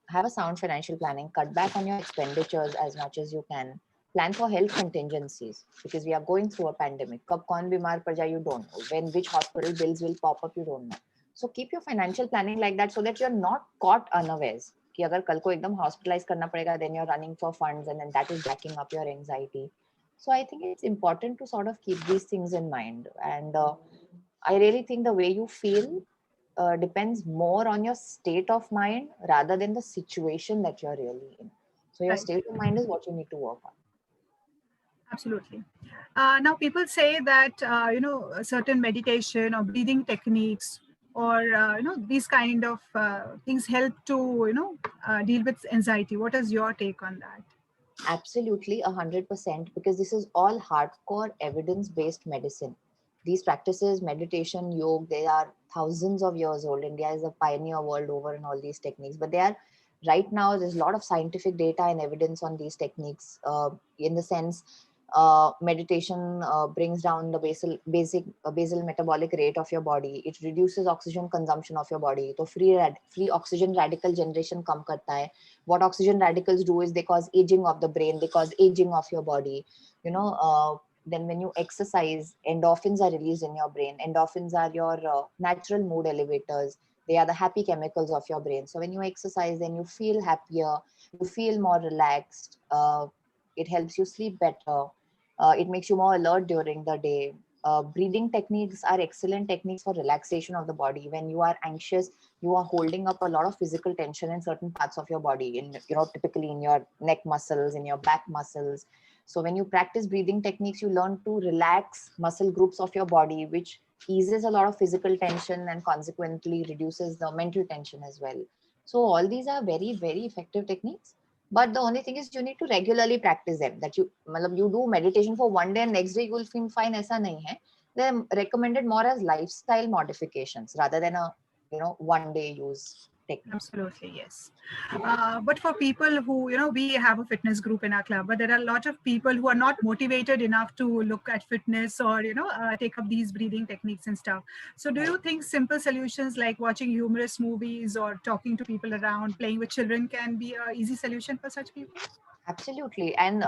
have a sound financial planning. Cut back on your expenditures as much as you can. Plan for health contingencies, because we are going through a pandemic. Kab kaun bimar pad jaye, you don't know. When which hospital bills will pop up, you don't know. So keep your financial planning like that, so that you're not caught unawares. कि अगर कल को एकदम hospitalise करना पड़ेगा, then you're running for funds and then that is backing up your anxiety. So I think it's important to sort of keep these things in mind. And I really think the way you feel depends more on your state of mind rather than the situation that you're really in. So your Right. state of mind is what you need to work on. Absolutely. Now, people say that certain meditation or breathing techniques or these kind of things help to deal with anxiety. What is your take on that? Absolutely, 100%, because this is all hardcore evidence-based medicine. These practices, meditation, yoga, they are thousands of years old. India is a pioneer world over in all these techniques, but they are right now, there's a lot of scientific data and evidence on these techniques in the sense meditation brings down the basal metabolic rate of your body. It reduces oxygen consumption of your body. So free oxygen radical generation kam karta hai. What oxygen radicals do is they cause aging of the brain, they cause aging of your body. Then when you exercise, endorphins are released in your brain. Endorphins are your natural mood elevators. They are the happy chemicals of your brain. So when you exercise, then you feel happier, you feel more relaxed. It helps you sleep better. It makes you more alert during the day. Breathing techniques are excellent techniques for relaxation of the body. When you are anxious, you are holding up a lot of physical tension in certain parts of your body, typically in your neck muscles, in your back muscles. So when you practice breathing techniques, you learn to relax muscle groups of your body, which eases a lot of physical tension and consequently reduces the mental tension as well. So all these are very, very effective techniques. But the only thing is you need to regularly practice them. That you do meditation for one day and next day you will feel fine. Aisa nahi hai. They're recommended more as lifestyle modifications rather than a one day use technique. Absolutely, yes. But for people who, we have a fitness group in our club, but there are a lot of people who are not motivated enough to look at fitness or, take up these breathing techniques and stuff. So do you think simple solutions like watching humorous movies or talking to people around, playing with children can be an easy solution for such people? Absolutely. And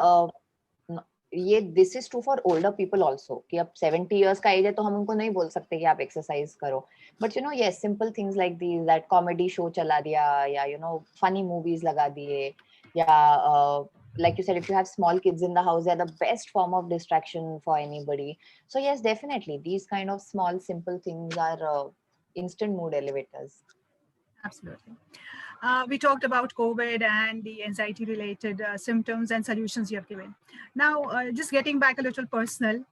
this is true for older people also. कि अब 70 years का age है तो हम उनको नहीं बोल सकते कि आप exercise करो. But yes, simple things like these, that comedy show चला दिया या funny movies लगा दिए या like you said, if you have small kids in the house, they're the best form of distraction for anybody. So yes, definitely these kind of small simple things are instant mood elevators. Absolutely. We talked about COVID and the anxiety-related symptoms and solutions you have given. Now, just getting back a little personal,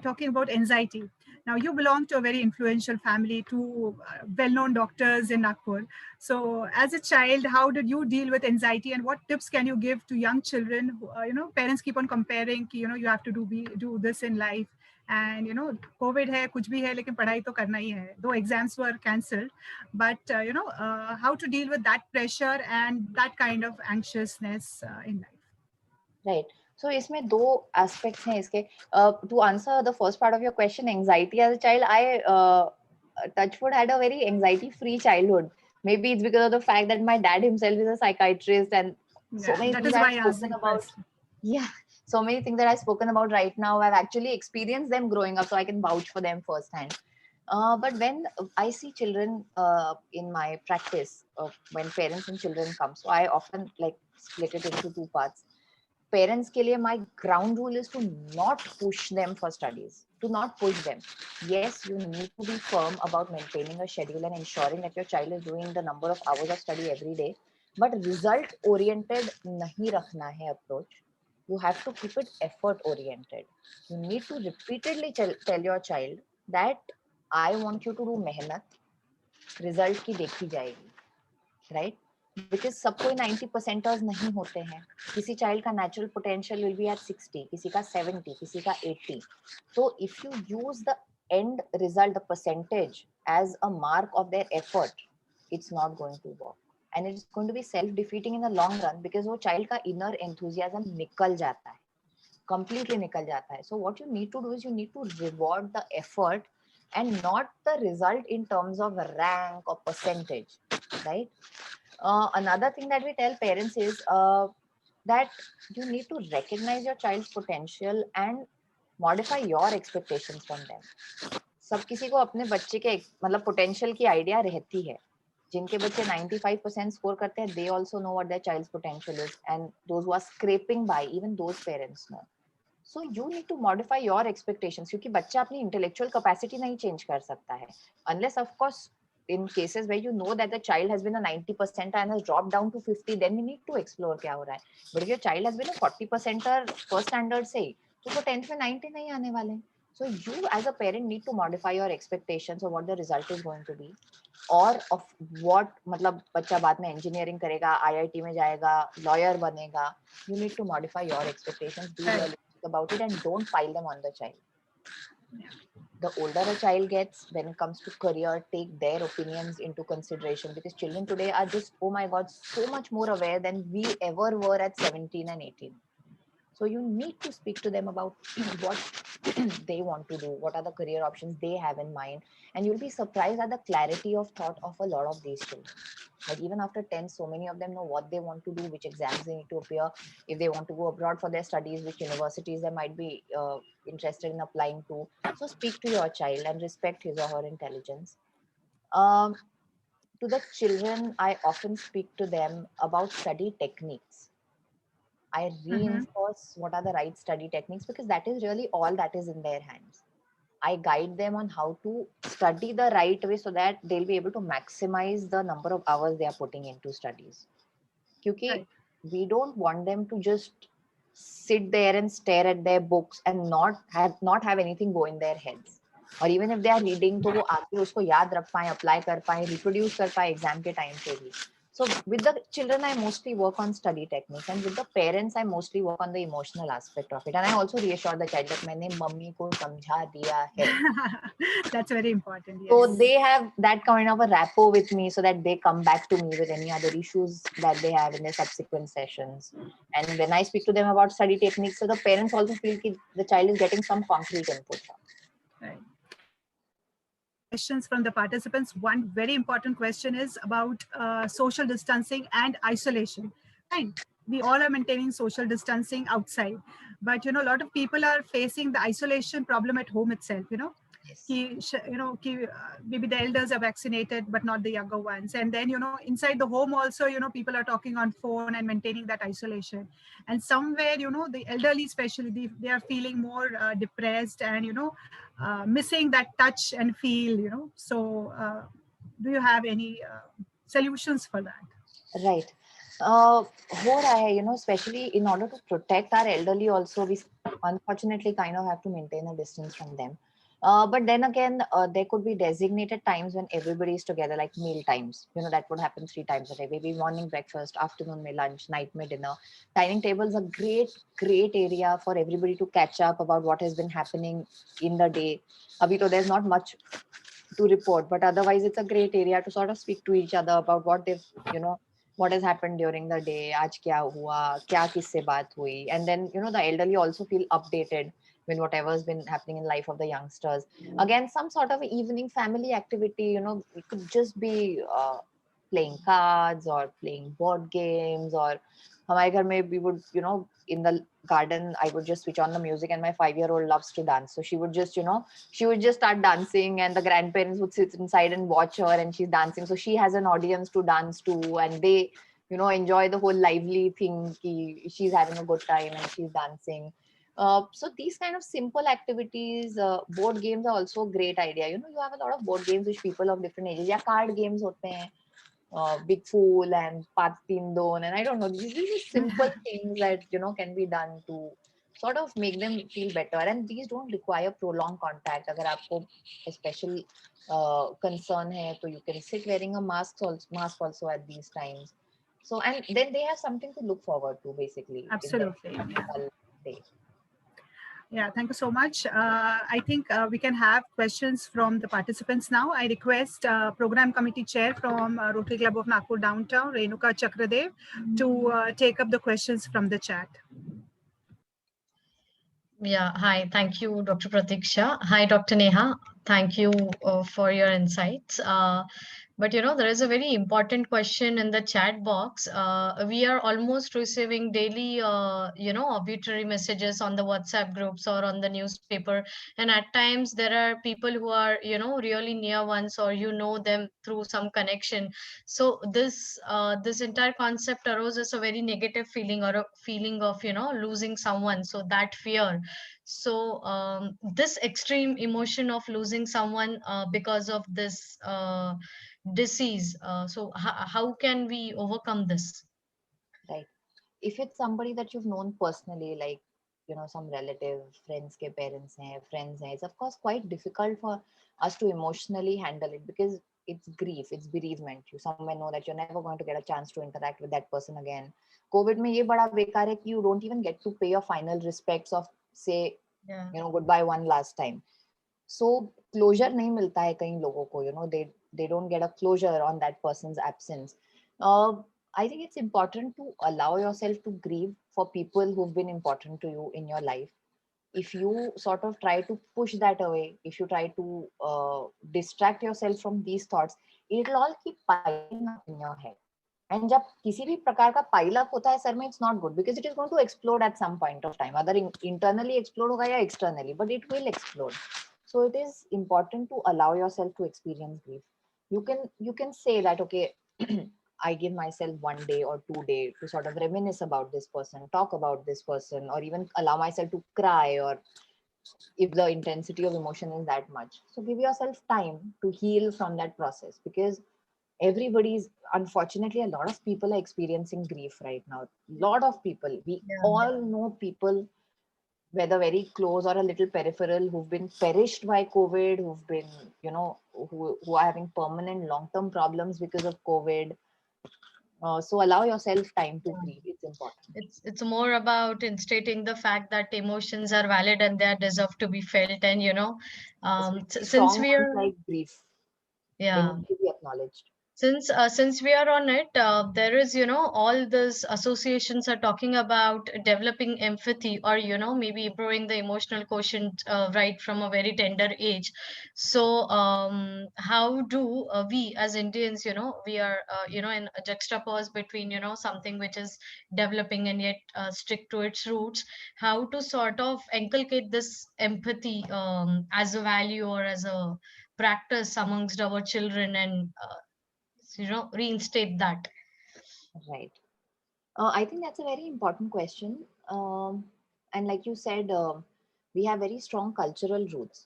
talking about anxiety. Now, you belong to a very influential family, two well-known doctors in Nagpur. So, as a child, how did you deal with anxiety, and what tips can you give to young children? Who, parents keep on comparing, you have to do this in life. And COVID है कुछ भी है लेकिन पढ़ाई तो करना ही है. Though exams were cancelled, but how to deal with that pressure and that kind of anxiousness in life. Right. So इसमें दो aspects हैं इसके. To answer the first part of your question, anxiety as a child, I touchwood had a very anxiety-free childhood. Maybe it's because of the fact that my dad himself is a psychiatrist and so many things I've spoken about. Yeah. So many things that I've spoken about right now, I've actually experienced them growing up, so I can vouch for them firsthand. But when I see children in my practice, when parents and children come, so I often split it into two parts. Parents ke liye, my ground rule is to not push them for studies, to not push them. Yes, you need to be firm about maintaining a schedule and ensuring that your child is doing the number of hours of study every day, but result oriented nahi rakhna hai approach. You have to keep it effort oriented. You need to repeatedly tell your child that I want you to do mehnat, result की देखी जाएगी, right? Because सब कोई 90%ers नहीं होते हैं. किसी child का natural potential will be at 60, किसी का 70, किसी का 80. So if you use the end result, the percentage as a mark of their effort, it's not going to work. And it's going to be self-defeating in the long run because वो child का inner enthusiasm निकल जाता है, completely निकल जाता है. So what you need to do is you need to reward the effort and not the result in terms of rank or percentage, right? Another thing that we tell parents is that you need to recognize your child's potential and modify your expectations from them. सब किसी को अपने बच्चे के potential की idea रहती है. जिनके बच्चे 95% score करते हैं, they also know what their child's potential is, and those who are scraping by, even those parents know. So you need to modify your expectations, क्योंकि बच्चा अपनी intellectual capacity नहीं change कर सकता है, unless of course in cases where you know that the child has been a 90% and has dropped down to 50, then we need to explore क्या हो रहा है. But if your child has been a 40% first standard से, तो वो 10th में 90 नहीं आने वाले. So you as a parent need to modify your expectations of what the result is going to be, or of what, मतलब बच्चा बाद में engineering करेगा, IIT में जाएगा, lawyer बनेगा. You need to modify your expectations, be realistic about it, and don't pile them on the child. The older a child gets, when it comes to career, take their opinions into consideration, because children today are just, oh my God, so much more aware than we ever were at 17 and 18. So you need to speak to them about what they want to do, what are the career options they have in mind, and you'll be surprised at the clarity of thought of a lot of these children. Like even after 10, so many of them know what they want to do, which exams they need to appear, if they want to go abroad for their studies, which universities they might be interested in applying to. So speak to your child and respect his or her intelligence. To the children, I often speak to them about study techniques. I reinforce what are the right study techniques, because that is really all that is in their hands. I guide them on how to study the right way so that they'll be able to maximize the number of hours they are putting into studies. Because we don't want them to just sit there and stare at their books and not have anything go in their heads. Or even if they are reading, तो वो आगे उसको याद रख पाए, apply कर पाए, reproduce कर पाए exam के time पे भी. So with the children, I mostly work on study techniques, and with the parents, I mostly work on the emotional aspect of it. And I also reassure the child that मैंने mummy को समझा दिया है. That's very important. Yes. So they have that kind of a rapport with me, so that they come back to me with any other issues that they have in their subsequent sessions. And when I speak to them about study techniques, so the parents also feel that the child is getting some concrete input. Right. Questions from the participants. One very important question is about social distancing and isolation. Fine, we all are maintaining social distancing outside, but a lot of people are facing the isolation problem at home itself. Yes. Maybe the elders are vaccinated, but not the younger ones. And then, inside the home also, people are talking on phone and maintaining that isolation. And somewhere, the elderly especially, they are feeling more depressed and, missing that touch and feel, So do you have any solutions for that? Right. हो रहा है, especially in order to protect our elderly also, we unfortunately kind of have to maintain a distance from them. But then again, there could be designated times when everybody is together, like meal times. That would happen 3 times a day. Maybe morning breakfast, afternoon mein lunch, night mein dinner. Dining table is a great area for everybody to catch up about what has been happening in the day. Abhi to there's not much to report, but otherwise it's a great area to sort of speak to each other about what they've, what has happened during the day, aaj kya hua, kya kisse baat hui. And then, the elderly also feel updated with whatever's been happening in life of the youngsters. Again, some sort of evening family activity, it could just be playing cards or playing board games, or हमारे घर में we would, in the garden, I would just switch on the music, and my 5-year-old loves to dance. So she would just, she would just start dancing, and the grandparents would sit inside and watch her, and she's dancing. So she has an audience to dance to, and they, enjoy the whole lively thing. She's having a good time and she's dancing. So these kind of simple activities, board games are also a great idea. You have a lot of board games which people of different ages, yeah, card games hote hain, Big Fool and Path Teen Don, and I don't know, these are simple things that, can be done to sort of make them feel better. And these don't require prolonged contact. Agar aapko a special concern hai, so you can sit wearing a mask also at these times. So, and then they have something to look forward to, basically. Absolutely. In their day. Yeah, thank you so much. I think we can have questions from the participants now. I request Program Committee Chair from Rotary Club of Nagpur Downtown, Renuka Chakradev, to take up the questions from the chat. Yeah, hi. Thank you, Dr. Pratiksha. Hi, Dr. Neha. Thank you for your insights. But there is a very important question in the chat box. We are almost receiving daily, obituary messages on the WhatsApp groups or on the newspaper. And at times there are people who are, really near ones, or them through some connection. So this entire concept arose as a very negative feeling, or a feeling of, losing someone. So that fear. So this extreme emotion of losing someone because of this disease. So how can we overcome this? Right. If it's somebody that you've known personally, like some relative, friends ke parents hain, friends hain, it's of course quite difficult for us to emotionally handle it, because it's grief, it's bereavement. You somewhere know that you're never going to get a chance to interact with that person again. COVID में ये बड़ा बेकार है कि you don't even get to pay your final respects of, say, Yeah. goodbye one last time. So closure नहीं मिलता है कई लोगों को, they don't get a closure on that person's absence. I think it's important to allow yourself to grieve for people who've been important to you in your life. If you sort of try to push that away, if you try to distract yourself from these thoughts, it'll all keep piling up in your head. And जब किसी भी प्रकार का pile up होता है sir में, it's not good, because it is going to explode at some point of time. Either internally explode होगा या externally, but it will explode. So it is important to allow yourself to experience grief. You can say that, okay, I give myself 1 day or 2 days to sort of reminisce about this person, talk about this person, or even allow myself to cry, or if the intensity of emotion is that much. So give yourself time to heal from that process, because everybody's, unfortunately, a lot of people are experiencing grief right now. Lot of people. We Yeah. all know people, whether very close or a little peripheral, who've been perished by COVID, who've been, who are having permanent long-term problems because of COVID. So allow yourself time to grieve. It's important. It's more about instating the fact that emotions are valid and they deserve to be felt. And since Strong we ones are, like grief, they yeah. need to be acknowledged. Since we are on it, there is, all these associations are talking about developing empathy, or maybe improving the emotional quotient right from a very tender age. So how do we as Indians, we are in a juxtapose between something which is developing and yet stick to its roots. How to sort of inculcate this empathy as a value or as a practice amongst our children, and reinstate that. Right. I think that's a very important question. And like you said, we have very strong cultural roots.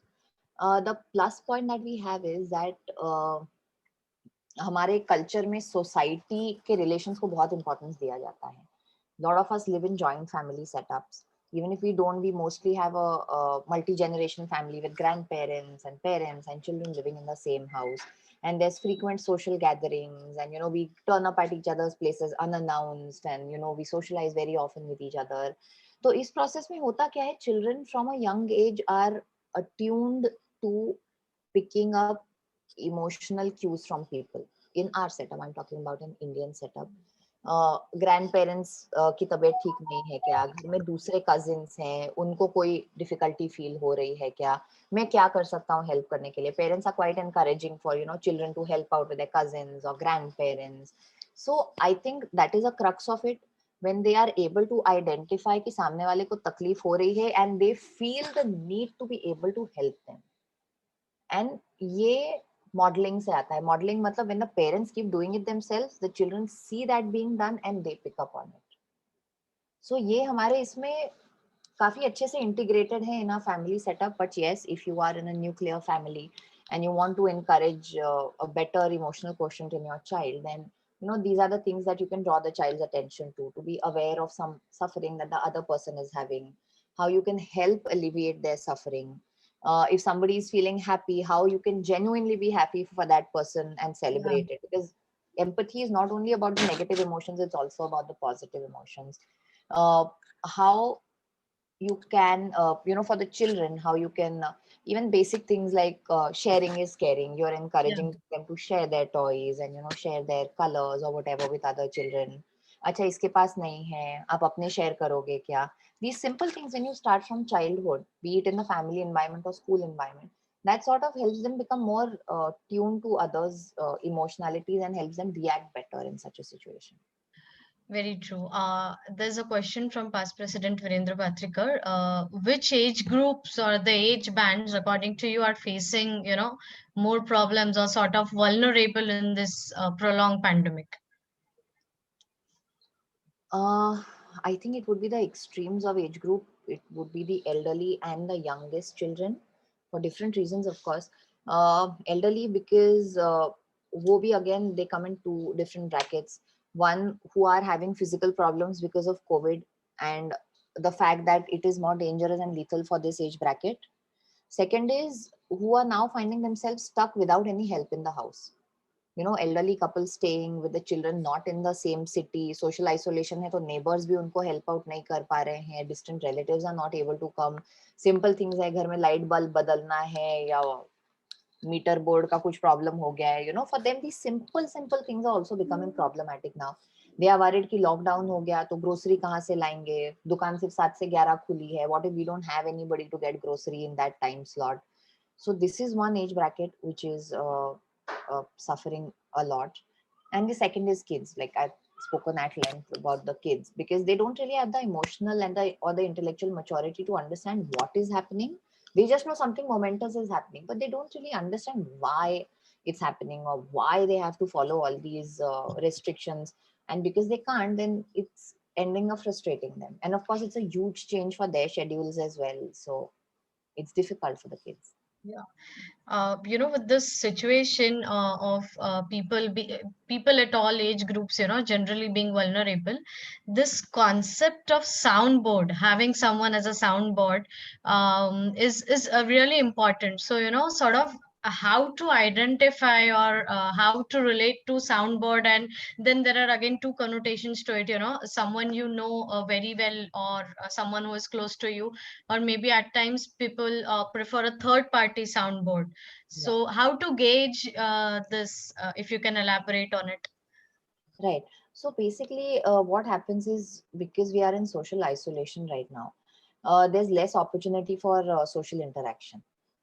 The plus point that we have is that हमारे culture में society के relations को बहुत importance दिया जाता है. Lot of us live in joint family setups. Even if we don't, we mostly have a multi-generation family with grandparents and parents and children living in the same house. And there's frequent social gatherings, and we turn up at each other's places unannounced, and we socialize very often with each other. So इस process में होता क्या है, children from a young age are attuned to picking up emotional cues from people. In our setup, I'm talking about an Indian setup. Grand parents की तबीयत ठीक नहीं है क्या, घर में दूसरे कजिन्स हैं, उनको कोई डिफिकल्टी फील हो रही है क्या, मैं क्या कर सकता हूँ हेल्प करने के लिए. Parents are quite encouraging for children to help out with their cousins और grandparents. So I think that is a crux of it, when they are able to identify कि सामने वाले को तकलीफ हो रही है, and they feel the need to be able to help them. And ये modeling से आता है. Modeling मतलब when the parents keep doing it themselves, the children see that being done and they pick up on it. So ये हमारे इसमें काफी अच्छे से integrated है in our family setup. But yes, if you are in a nuclear family and you want to encourage a better emotional quotient in your child, then these are the things that you can draw the child's attention to be aware of some suffering that the other person is having, how you can help alleviate their suffering. If somebody is feeling happy, how you can genuinely be happy for that person and celebrate it, because empathy is not only about the negative emotions, it's also about the positive emotions. How you can for the children, how you can even basic things like sharing is caring. You're encouraging them to share their toys and share their colors or whatever with other children. अच्छा इसके पास नहीं है, आप अपने share करोगे क्या? These simple things, when you start from childhood, be it in the family environment or school environment, that sort of helps them become more tuned to others' emotionalities and helps them react better in such a situation. Very true. There's a question from past President Virendra Patrikar. Which age groups or the age bands, according to you, are facing, more problems or sort of vulnerable in this prolonged pandemic? I think it would be the extremes of age group. It would be the elderly and the youngest children for different reasons, of course. Elderly because wo bhi again they come in two different brackets. One who are having physical problems because of COVID and the fact that it is more dangerous and lethal for this age bracket. Second is who are now finding themselves stuck without any help in the house. Elderly couples staying with the children not in the same city, social isolation hai, to neighbors bhi unko help out nahi kar pa rahe hain, distant relatives are not able to come, simple things hai ghar mein light bulb badalna hai ya meter board ka kuch problem ho gaya hai, for them these simple things are also becoming problematic now. They are worried कि lockdown हो गया तो grocery कहाँ से लाएंगे, दुकान सिर्फ 7 से 11 खुली है, what if we don't have anybody to get grocery in that time slot. So this is one age bracket which is suffering a lot. And the second is kids. Like I've spoken at length about the kids because they don't really have the emotional and the intellectual maturity to understand what is happening. They just know something momentous is happening, but they don't really understand why it's happening or why they have to follow all these restrictions. And because they can't, then it's ending up frustrating them. And of course, it's a huge change for their schedules as well. So it's difficult for the kids. Yeah. With this situation of people at all age groups, generally being vulnerable, this concept of soundboard, having someone as a soundboard, is really important. So, sort of how to identify or how to relate to soundboard, and then there are again two connotations to it. Someone very well, or someone who is close to you, or maybe at times people prefer a third party soundboard. So how to gauge this, if you can elaborate on it? Right. So basically, what happens is because we are in social isolation right now, there's less opportunity for social interaction.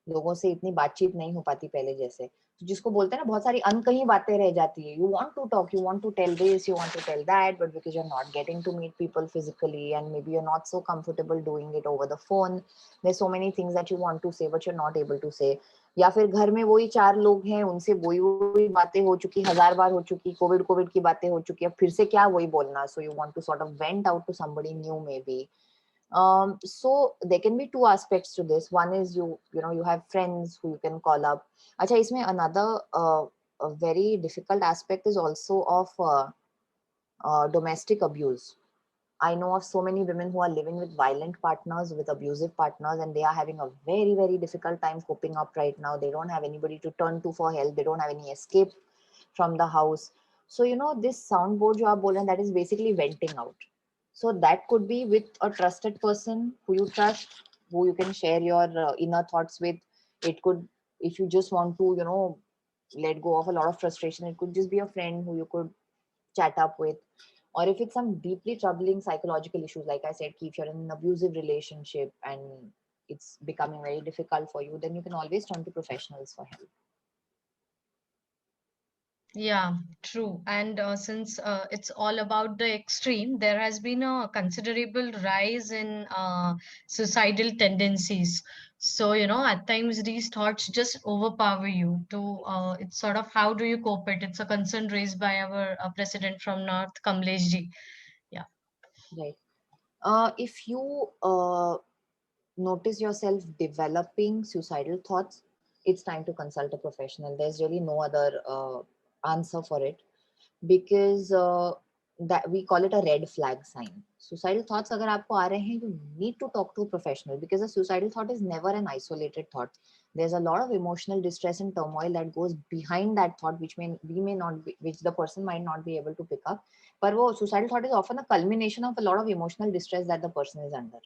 लोगों से इतनी बातचीत नहीं हो पाती पहले जैसे. तो जिसको बोलते हैं ना बहुत सारी अनकही बातें रह जाती है. You want to talk, you want to tell this, you want to tell that, but because you're not getting to meet people physically and maybe you're not so comfortable doing it over the phone, there's so many things that you want to say but you're not able to say. या फिर घर में वही 4 लोग हैं, उनसे वही बातें हो चुकी, 1000 बार हो चुकी, कोविड की बातें हो चुकी, अब फिर से क्या वही बोलना. So you want to sort of vent out to somebody new maybe. So there can be two aspects to this. One is you have friends who you can call up. अच्छा, इसमें another a very difficult aspect is also of domestic abuse. I know of so many women who are living with violent partners, with abusive partners, and they are having a very, very difficult time coping up right now. They don't have anybody to turn to for help. They don't have any escape from the house. So, this soundboard you are boling, that is basically venting out. So that could be with a trusted person who you trust, who you can share your inner thoughts with. It could, if you just want to, let go of a lot of frustration, it could just be a friend who you could chat up with. Or if it's some deeply troubling psychological issues, like I said, if you're in an abusive relationship and it's becoming very difficult for you, then you can always turn to professionals for help. Yeah, true. And since it's all about the extreme, there has been a considerable rise in suicidal tendencies. So, at times these thoughts just overpower you. It's sort of how do you cope it? It's a concern raised by our president from North, Kamlesh ji. Yeah. Right. If you notice yourself developing suicidal thoughts, it's time to consult a professional. There's really no other answer for it, because that we call it a red flag sign. Suicidal thoughts agar aapko aa rahe hain, you need to talk to a professional, because a suicidal thought is never an isolated thought. There's a lot of emotional distress and turmoil that goes behind that thought, which the person might not be able to pick up. But suicidal thought is often a culmination of a lot of emotional distress that the person is under.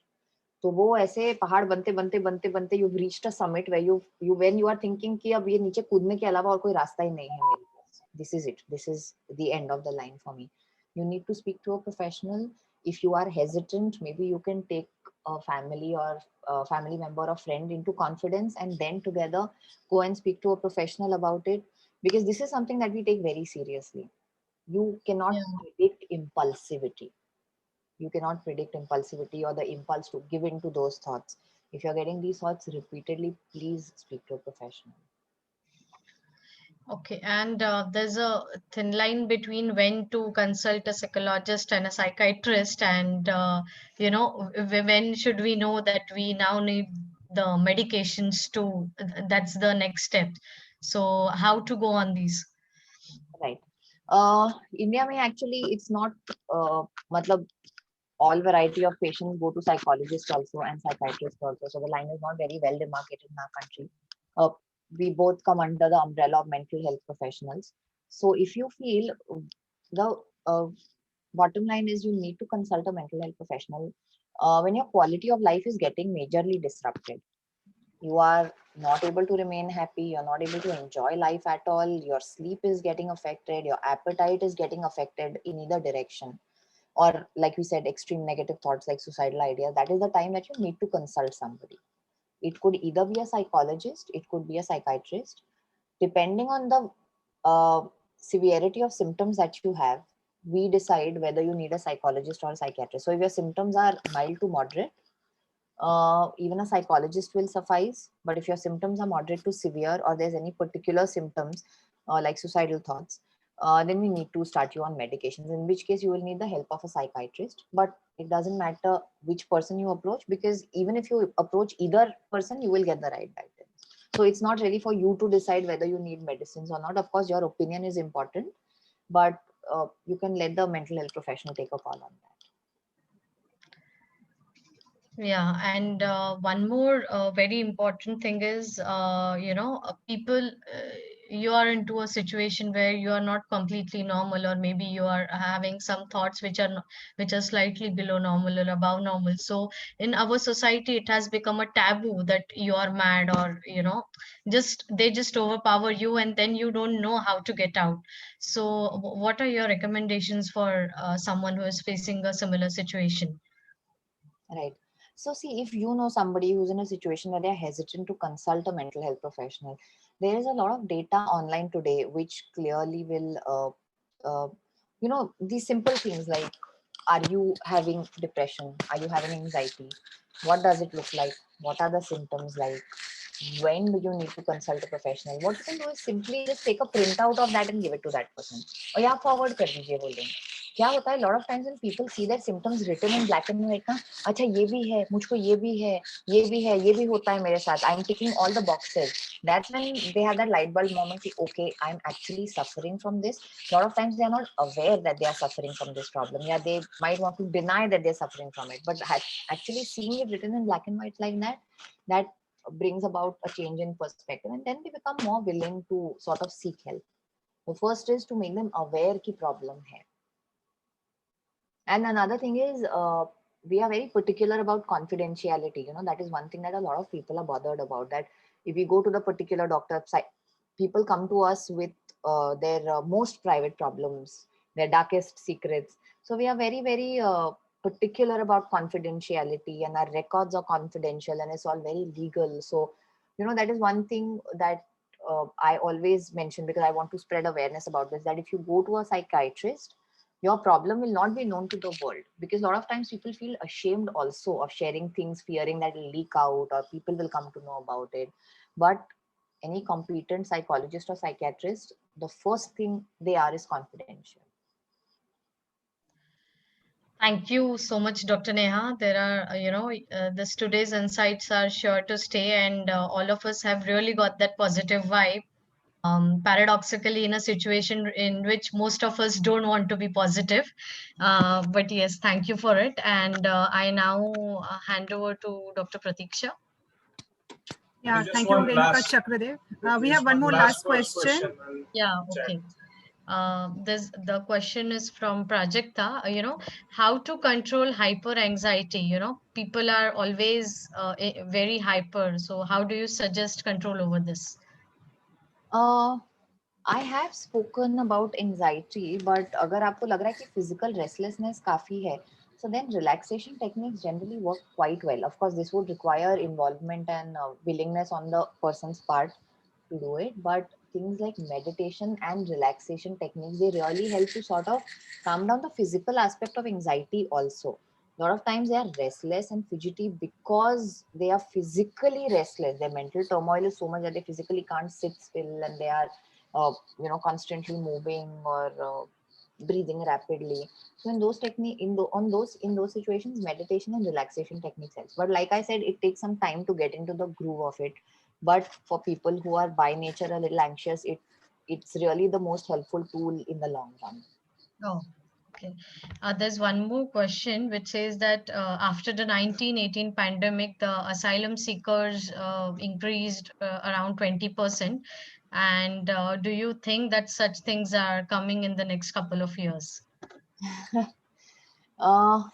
तो वो ऐसे पहाड़ बनते बनते बनते बनते you've reached a summit where you when you are thinking कि अब ये नीचे कूदने के अलावा और कोई रास्ता ही नहीं है मेरे पास. This is it. This is the end of the line for me. You need to speak to a professional. If you are hesitant, maybe you can take a family or a family member or friend into confidence, and then together go and speak to a professional about it, because this is something that we take very seriously. You cannot Yeah. predict impulsivity. You cannot predict impulsivity or the impulse to give in to those thoughts. If you're getting these thoughts repeatedly, please speak to a professional. Okay, and there's a thin line between when to consult a psychologist and a psychiatrist, and when should we know that we now need the medications to, that's the next step. So how to go on these? Right. India may actually, it's not, matlab, all variety of patients go to psychologists also and psychiatrists also. So the line is not very well demarcated in our country. We both come under the umbrella of mental health professionals. So if you feel, the bottom line is you need to consult a mental health professional when your quality of life is getting majorly disrupted. You are not able to remain happy, you're not able to enjoy life at all, your sleep is getting affected, your appetite is getting affected in either direction, or like we said, extreme negative thoughts like suicidal ideas. That is the time that you need to consult somebody. It could either be a psychologist, it could be a psychiatrist, depending on the severity of symptoms that you have. We decide whether you need a psychologist or a psychiatrist. So if your symptoms are mild to moderate, even a psychologist will suffice. But if your symptoms are moderate to severe, or there's any particular symptoms like suicidal thoughts, then we need to start you on medications, in which case you will need the help of a psychiatrist. But it doesn't matter which person you approach, because even if you approach either person, you will get the right guidance. So it's not really for you to decide whether you need medicines or not. Of course, your opinion is important, but you can let the mental health professional take a call on that. Yeah, and one more very important thing is, people, you are into a situation where you are not completely normal, or maybe you are having some thoughts which are which are slightly below normal or above normal. So in our society, it has become a taboo that you are mad, or just they just overpower you, and then you don't know how to get out. So what are your recommendations for someone who is facing a similar situation? Right. So see, if you know somebody who's in a situation where they're hesitant to consult a mental health professional, there is a lot of data online today which clearly will, these simple things like, are you having depression? Are you having anxiety? What does it look like? What are the symptoms like? When do you need to consult a professional? What you can do is simply just take a printout of that and give it to that person. और या forward कर दीजिए वो link. क्या होता है, lot of times when people see their symptoms written in black and white ना, अच्छा ये भी है, मुझको ये भी है, ये भी है, ये भी होता है मेरे साथ, I'm ticking all the boxes. That's when they have that light bulb moment, okay, I'm actually suffering from this. Lot of times they are not aware that they are suffering from this problem. Yeah, they might want to deny that they're suffering from it, but actually seeing it written in black and white like that, that brings about a change in perspective, and then they become more willing to sort of seek help. The first is to make them aware ki problem hai. And another thing is, we are very particular about confidentiality. That is one thing that a lot of people are bothered about, that if we go to the particular doctor, people come to us with their most private problems, their darkest secrets. So we are very, very particular about confidentiality, and our records are confidential, and it's all very legal. So, that is one thing that I always mention, because I want to spread awareness about this, that if you go to a psychiatrist, your problem will not be known to the world, because a lot of times people feel ashamed also of sharing things, fearing that it'll leak out or people will come to know about it. But any competent psychologist or psychiatrist, the first thing they are is confidential. Thank you so much, Dr. Neha. There are, this today's insights are sure to stay, and all of us have really got that positive vibe. Paradoxically, in a situation in which most of us don't want to be positive. But yes, thank you for it. And I now hand over to Dr. Pratiksha. Yeah, thank you, Renuka Chakradev. We have one more last question. Yeah, okay. The question is from Prajakta. How to control hyper anxiety. People are always very hyper. So how do you suggest control over this? I have spoken about anxiety, but अगर आपको लग रहा है कि physical restlessness काफी है, So then relaxation techniques generally work quite well. Of course, this would require involvement and willingness on the person's part to do it. But things like meditation and relaxation techniques, they really help to sort of calm down the physical aspect of anxiety also. A lot of times they are restless and fidgety because they are physically restless. Their mental turmoil is so much that they physically can't sit still, and they are, constantly moving or breathing rapidly. So in those technique, in those situations, meditation and relaxation techniques helps. But like I said, it takes some time to get into the groove of it. But for people who are by nature a little anxious, it's really the most helpful tool in the long run. Oh, okay. There's one more question which says that after the 1918 pandemic, the asylum seekers increased around 20%. And do you think that such things are coming in the next couple of years?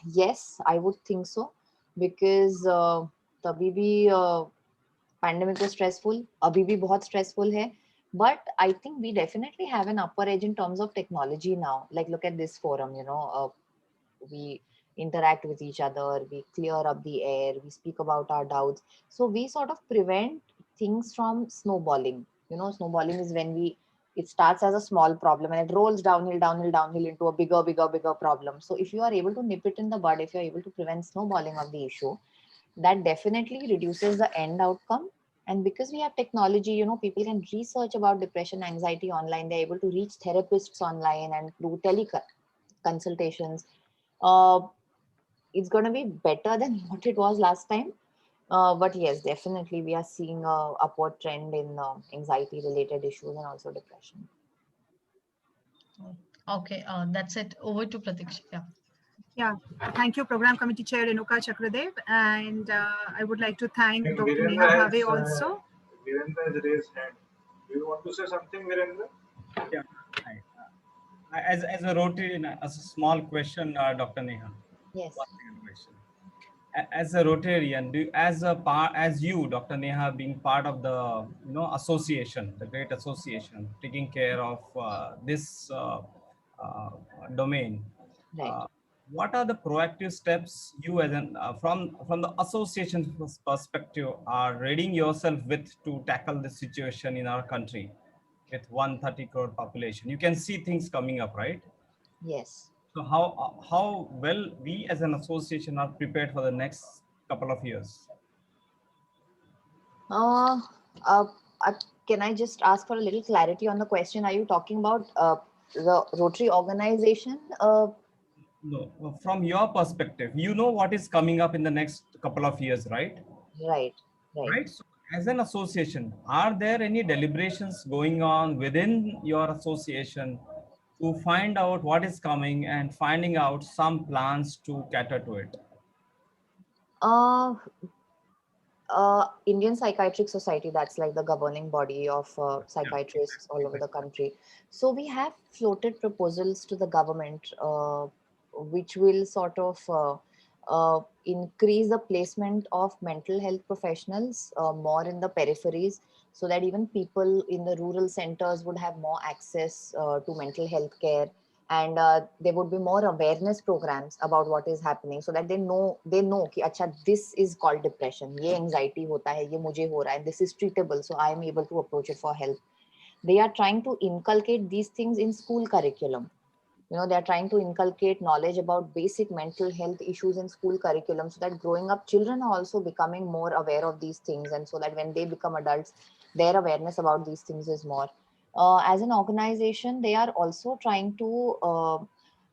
Yes, I would think so, because तभी भी pandemic was stressful, अभी भी बहुत stressful है. But I think we definitely have an upper edge in terms of technology now. Like, look at this forum, we interact with each other, we clear up the air, we speak about our doubts. So we sort of prevent things from snowballing. Snowballing is when it starts as a small problem and it rolls downhill, downhill, downhill into a bigger, bigger, bigger problem. So if you are able to nip it in the bud, if you're able to prevent snowballing of the issue, that definitely reduces the end outcome. And because we have technology, people can research about depression, anxiety online. They're able to reach therapists online and do teleconsultations. It's going to be better than what it was last time. But yes, definitely we are seeing a upward trend in anxiety related issues and also depression. Okay, that's it. Over to Pratiksha. Yeah. Yeah, thank you, Program Committee Chair Renuka Chakradev. And I would like to thank And Dr. Virendra Neha has, Bhave also. Virendra has raised hand. Do you want to say something, Virendra? Yeah. Hi. As a Rotarian, as a small question, Dr. Neha. Yes. One second question. As a Rotarian, as you, Dr. Neha, being part of the association, the great association, taking care of this domain. Right. What are the proactive steps you, as an from the association's perspective, are readying yourself with to tackle this situation in our country with 130 crore population? You can see things coming up, right? Yes. So how well we as an association are prepared for the next couple of years? Uh, uh, can I just ask for a little clarity on the question? Are you talking about the Rotary organization? No, from your perspective, you know what is coming up in the next couple of years, right? Right. Right. So as an association, are there any deliberations going on within your association to find out what is coming and finding out some plans to cater to it? Indian Psychiatric Society, that's like the governing body of psychiatrists all over the country. So we have floated proposals to the government, which will sort of increase the placement of mental health professionals more in the peripheries, so that even people in the rural centers would have more access to mental health care. And there would be more awareness programs about what is happening, so that they know कि अच्छा, this is called depression, ये anxiety होता है, ये मुझे हो रहा है, this is treatable, so I am able to approach it for help. They are trying to inculcate these things in school curriculum. They are trying to inculcate knowledge about basic mental health issues in school curriculum, so that growing up children are also becoming more aware of these things, and so that when they become adults, their awareness about these things is more. As an organization, they are also trying to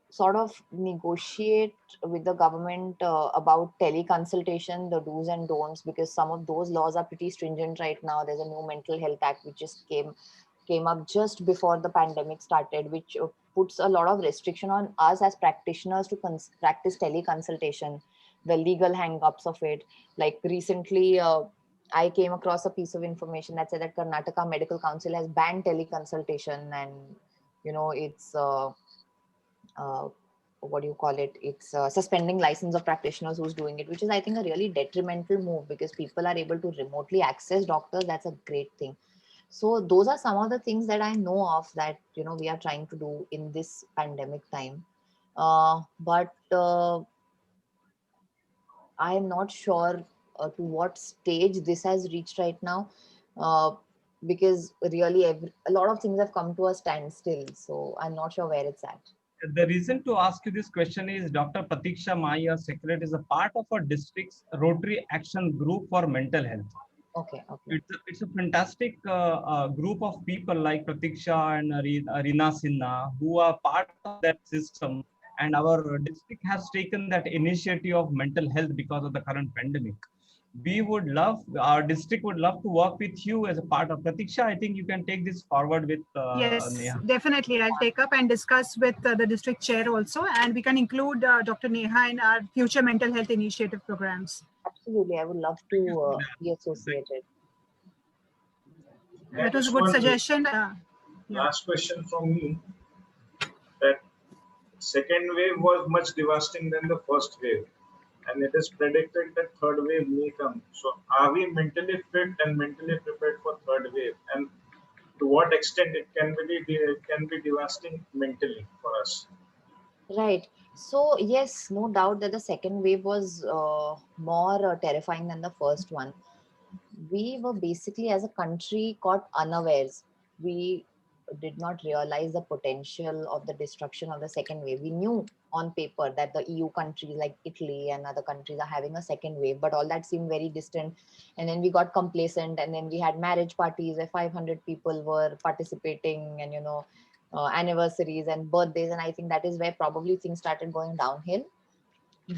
sort of negotiate with the government about teleconsultation, the do's and don'ts, because some of those laws are pretty stringent right now. There's a new Mental Health Act which just came up just before the pandemic started, which puts a lot of restriction on us as practitioners to practice teleconsultation, the legal hang-ups of it. Like recently, I came across a piece of information that said that Karnataka Medical Council has banned teleconsultation, and it's what do you call it? It's suspending license of practitioners who's doing it, which is, I think, a really detrimental move, because people are able to remotely access doctors. That's a great thing. So those are some of the things that I know of that we are trying to do in this pandemic time. But I am not sure to what stage this has reached right now, because really a lot of things have come to a standstill. So I'm not sure where it's at. The reason to ask you this question is Dr. Pratiksha Mai, our secretary, is a part of our district's Rotary Action Group for Mental Health. Okay, okay. It's a fantastic group of people like Pratiksha and Reena Sinha who are part of that system. And our district has taken that initiative of mental health because of the current pandemic. Our district would love to work with you as a part of Pratiksha. I think you can take this forward with Yes, Neha. definitely. I'll take up and discuss with the district chair also, and we can include Dr. Neha in our future mental health initiative programs. Absolutely, I would love to be associated. That was a Just good one suggestion. last question from me. That second wave was much devastating than the first wave, and it is predicted that third wave may come. So, are we mentally fit and mentally prepared for third wave? And to what extent it can be devastating mentally for us? Right. So yes, no doubt that the second wave was more terrifying than the first one. We were basically, as a country, caught unawares. We did not realize the potential of the destruction of the second wave. We knew on paper that the EU countries like Italy and other countries are having a second wave, but all that seemed very distant. And then we got complacent, and then we had marriage parties where 500 people were participating, and anniversaries and birthdays. And I think that is where probably things started going downhill.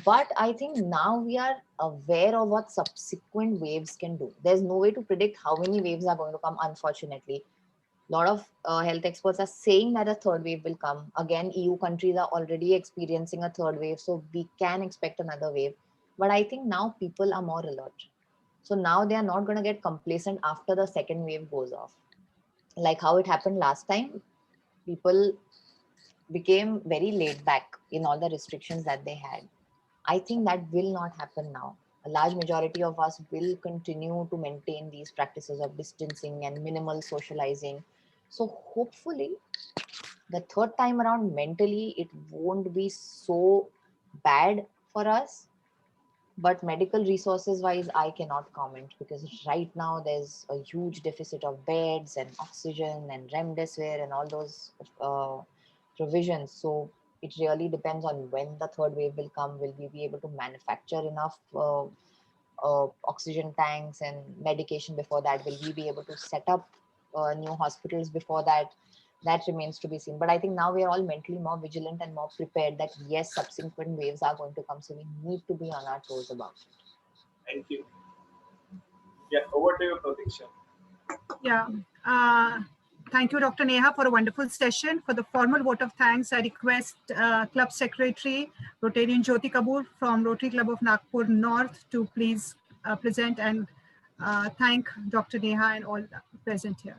But I think now we are aware of what subsequent waves can do. There's no way to predict how many waves are going to come, unfortunately. A lot of health experts are saying that a third wave will come. Again, EU countries are already experiencing a third wave, so we can expect another wave. But I think now people are more alert. So now they are not going to get complacent after the second wave goes off. Like how it happened last time, people became very laid back in all the restrictions that they had. I think that will not happen now. A large majority of us will continue to maintain these practices of distancing and minimal socializing. So hopefully the third time around mentally it won't be so bad for us. But medical resources wise, I cannot comment, because right now there's a huge deficit of beds and oxygen and remdesivir and all those provisions. So it really depends on when the third wave will come. Will we be able to manufacture enough oxygen tanks and medication before that? Will we be able to set up new hospitals before that? That remains to be seen. But I think now we are all mentally more vigilant and more prepared that yes, subsequent waves are going to come. So we need to be on our toes about it. Thank you. Yeah, over to you, Pratiksha. Yeah. Thank you, Dr. Neha, for a wonderful session. For the formal vote of thanks, I request Club Secretary Rotarian Jyoti Kapoor from Rotary Club of Nagpur North to please present and thank Dr. Neha and all present here.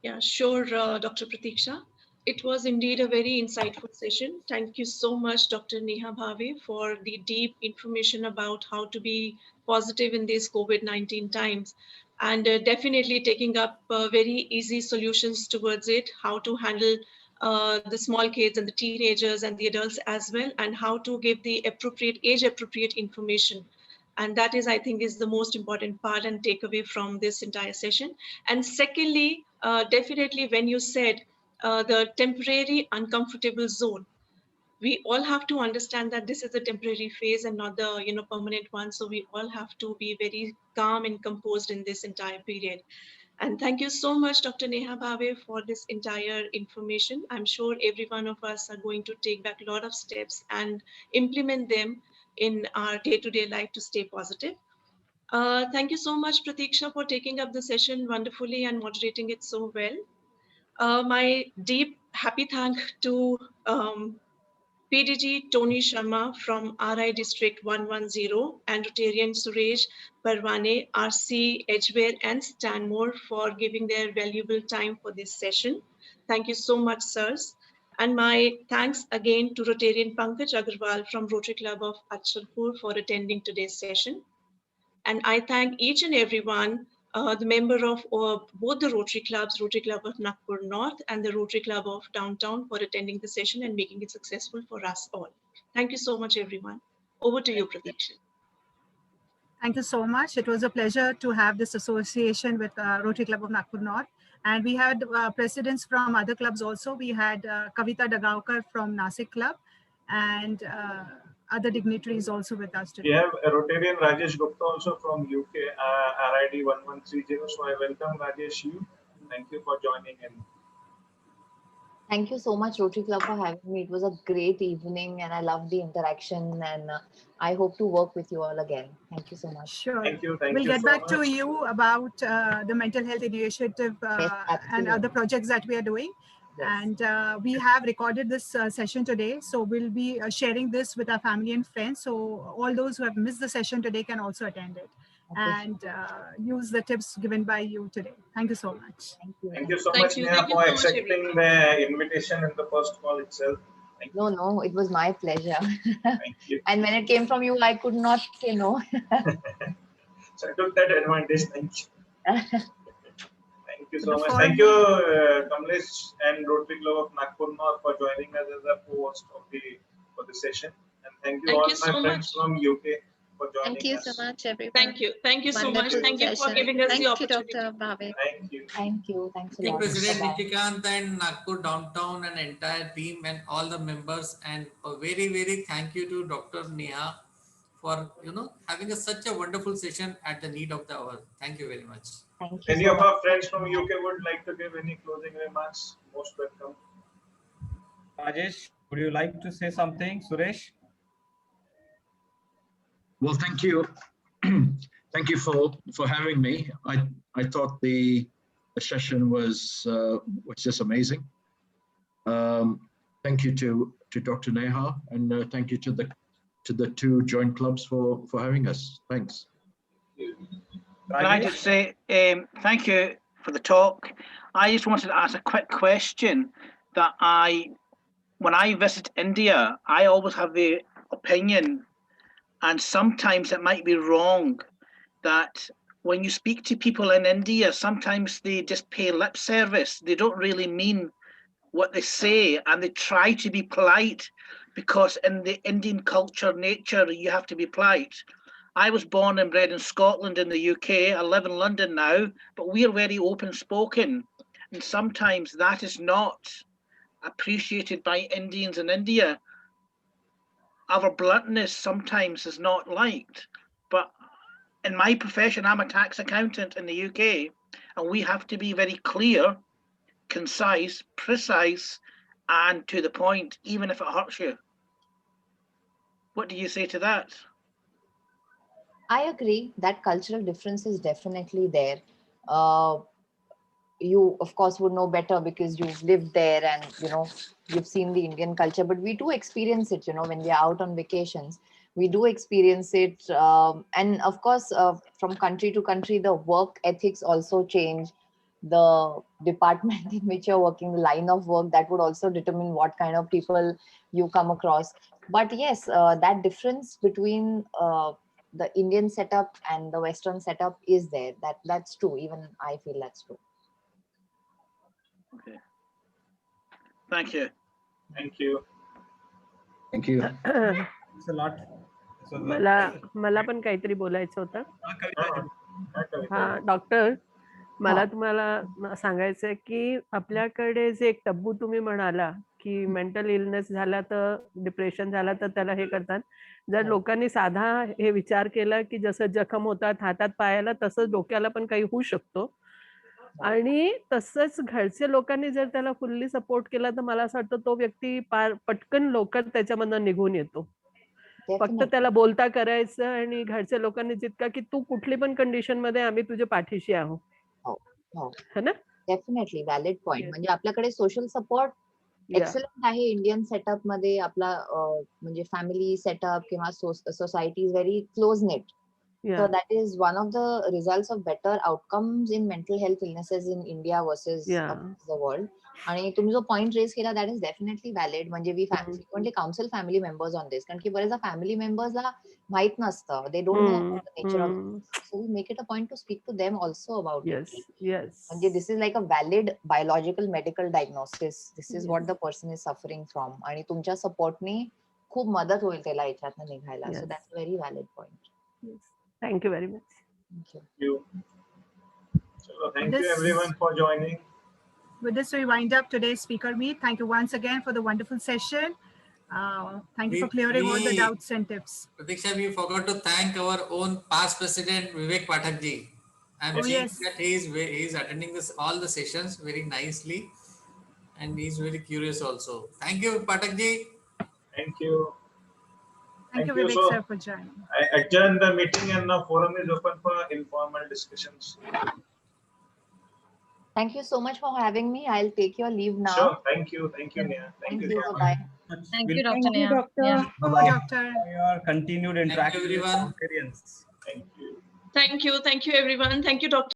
Yeah, sure, Dr. Pratiksha. It was indeed a very insightful session. Thank you so much, Dr. Neha Bhave, for the deep information about how to be positive in these COVID-19 times, and definitely taking up very easy solutions towards it, how to handle the small kids and the teenagers and the adults as well, and how to give the appropriate age-appropriate information. And that is, I think, is the most important part and takeaway from this entire session. And secondly, definitely when you said the temporary uncomfortable zone, we all have to understand that this is a temporary phase and not the permanent one. So we all have to be very calm and composed in this entire period. And thank you so much, Dr. Neha Bhave, for this entire information. I'm sure every one of us are going to take back a lot of steps and implement them in our day-to-day life to stay positive. Thank you so much, Pratiksha, for taking up the session wonderfully and moderating it so well. My deep happy thank to PDG Tony Sharma from RI District 110 and Rotarian Suresh Parwane, RC Edgware and Stanmore for giving their valuable time for this session. Thank you so much, sirs. And my thanks again to Rotarian Pankaj Agarwal from Rotary Club of Achalpur for attending today's session. And I thank each and everyone, the member of both the Rotary Clubs, Rotary Club of Nagpur North and the Rotary Club of Downtown for attending the session and making it successful for us all. Thank you so much, everyone. Over to you, Pratiksha. Thank you so much. It was a pleasure to have this association with Rotary Club of Nagpur North. And we had presidents from other clubs also. We had Kavita Dagaukar from Nasik Club and other dignitaries also with us We today. have a Rotarian Rajesh Gupta also from UK, RID 1130. So I welcome Rajesh you. Thank you for joining in. Thank you so much, Rotary Club, for having me. It was a great evening and I loved the interaction, and I hope to work with you all again. Thank you so much. Sure. Thank you We'll get so back to much. you about the mental health initiative Yes, and absolutely. other projects that we are doing. Yes. And we have recorded this session today. So we'll be sharing this with our family and friends. So all those who have missed the session today can also attend it and use the tips given by you today. Thank you so much. Thank you. Thank you so Thank much, you. Neha, Thank you for so much, accepting everyone. the invitation in the first call itself. Thank you. No, it was my pleasure. Thank you. And when it came from you, I could not say no. So I took that advantage. Thank you. Thank you so The much. forum- Thank you, Kamlesh and Rotary Club of Nagpur North for joining us as a co-host for the session. And thank you Thank all you my so friends much. from UK for joining Thank you us. so much, everyone. Thank you. Thank you so much. Wonderful Thank you for session. giving us Thank the you, opportunity. Dr. Bhave. Thank you. Thank you. Thanks a Thank lot. President Bye-bye. Nishikant and Nagpur Downtown and entire team and all the members, and a very, very thank you to Dr. Neha for having such a wonderful session at the need of the hour. Thank you very much. Thank you Any so of much. our friends from UK would like to give any closing remarks? Most welcome. Rajesh, would you like to say something? Suresh? Well, thank you. Thank you for having me. I thought the session was just amazing. Thank you to Dr. Neha, and thank you to the two joint clubs for having us. Thanks. Can I just say thank you for the talk. I just wanted to ask a quick question that when I visit India, I always have the opinion, and sometimes it might be wrong, that when you speak to people in India, sometimes they just pay lip service. They don't really mean what they say, and they try to be polite because in the Indian culture nature, you have to be polite. I was born and bred in Scotland in the UK. I live in London now, but we are very open spoken. And sometimes that is not appreciated by Indians in India. Our bluntness sometimes is not liked. But in my profession, I'm a tax accountant in the UK, and we have to be very clear, concise, precise, and to the point, even if it hurts you. What do you say to that? I agree that cultural difference is definitely there. You of course would know better because you've lived there and you've seen the Indian culture, but we do experience it, when we are out on vacations, we do experience it. And of course, from country to country, the work ethics also change. The department in which you're working, the line of work, that would also determine what kind of people you come across. But yes, that difference between the Indian setup and the Western setup is there. That's true. Even I feel that's true. Okay. Thank you. Thank you. Thank you. Thanks a lot. So मला पण काहीतरी बोलायचं होतं. हा doctor, मला तुम्हाला सांगायचं आहे की आपल्याकडे जे एक टब्बू तुम्ही म्हणाला की मेंटल इलनेस झाला तर डिप्रेशन झाला तर त्याला हे करतात. जर लोकांनी साधा हे विचार केला की जसं जखम होतात हातात पायाला, तसंच डोक्याला पण काही होऊ शकतो. आणि तसंच घरच्या लोकांनी जर त्याला फुल्ली सपोर्ट केला तर मला असं वाटतं तो व्यक्ती पटकन लवकर त्याच्यामधनं निघून येतो. फक्त त्याला बोलता करायचं आणि घरच्या लोकांनी जितका की तू कुठली पण कंडिशन मध्ये आम्ही तुझ्या पाठीशी आहोत. है ना? Definitely valid point. म्हणजे आपल्याकडे सोशल सपोर्ट एक्सलंट आहे इंडियन सेटअप मध्ये. आपला म्हणजे फॅमिली सेटअप किंवा society is very close net. So that is one of the results of better outcomes in mental health illnesses in India versus the world. आणि तुम्ही जो point raise केला that is definitely valid. म्हणजे we frequently counsel family members on this. कारण की बरेचदा family मेंबर्सला माहित नसतं. They don't know about the nature of it. So we make it a point to speak to them also about it. म्हणजे this is like a valid biological medical diagnosis. This is what the person is suffering from. आणि तुमच्या सपोर्टने खूप मदत होईल त्याला याच्यातनं निघायला. So that's a very valid point. Thank you very much. Thank you. So thank you everyone for joining. With this, we wind up today's speaker meet. Thank you once again for the wonderful session. Thank you for clearing all the doubts and tips. Pratiksha, we forgot to thank our own past president, Vivek Pathak ji. I'm seeing that he is attending all the sessions very nicely, and he's very curious also. Thank you, Pathak ji. Thank you. Thank you, Vivek sir, for joining. I adjourn the meeting and now forum is open for informal discussions. Thank you so much for having me. I'll take your leave now. Sure. Thank you. Thank you, Neha. Thank you. Bye-bye. Thank you, Dr. Thank you, Neha. Yeah. Bye-bye. Doctor. For your continued interaction with everyone. experience. Thank you. Thank you. Thank you, everyone. Thank you, Dr.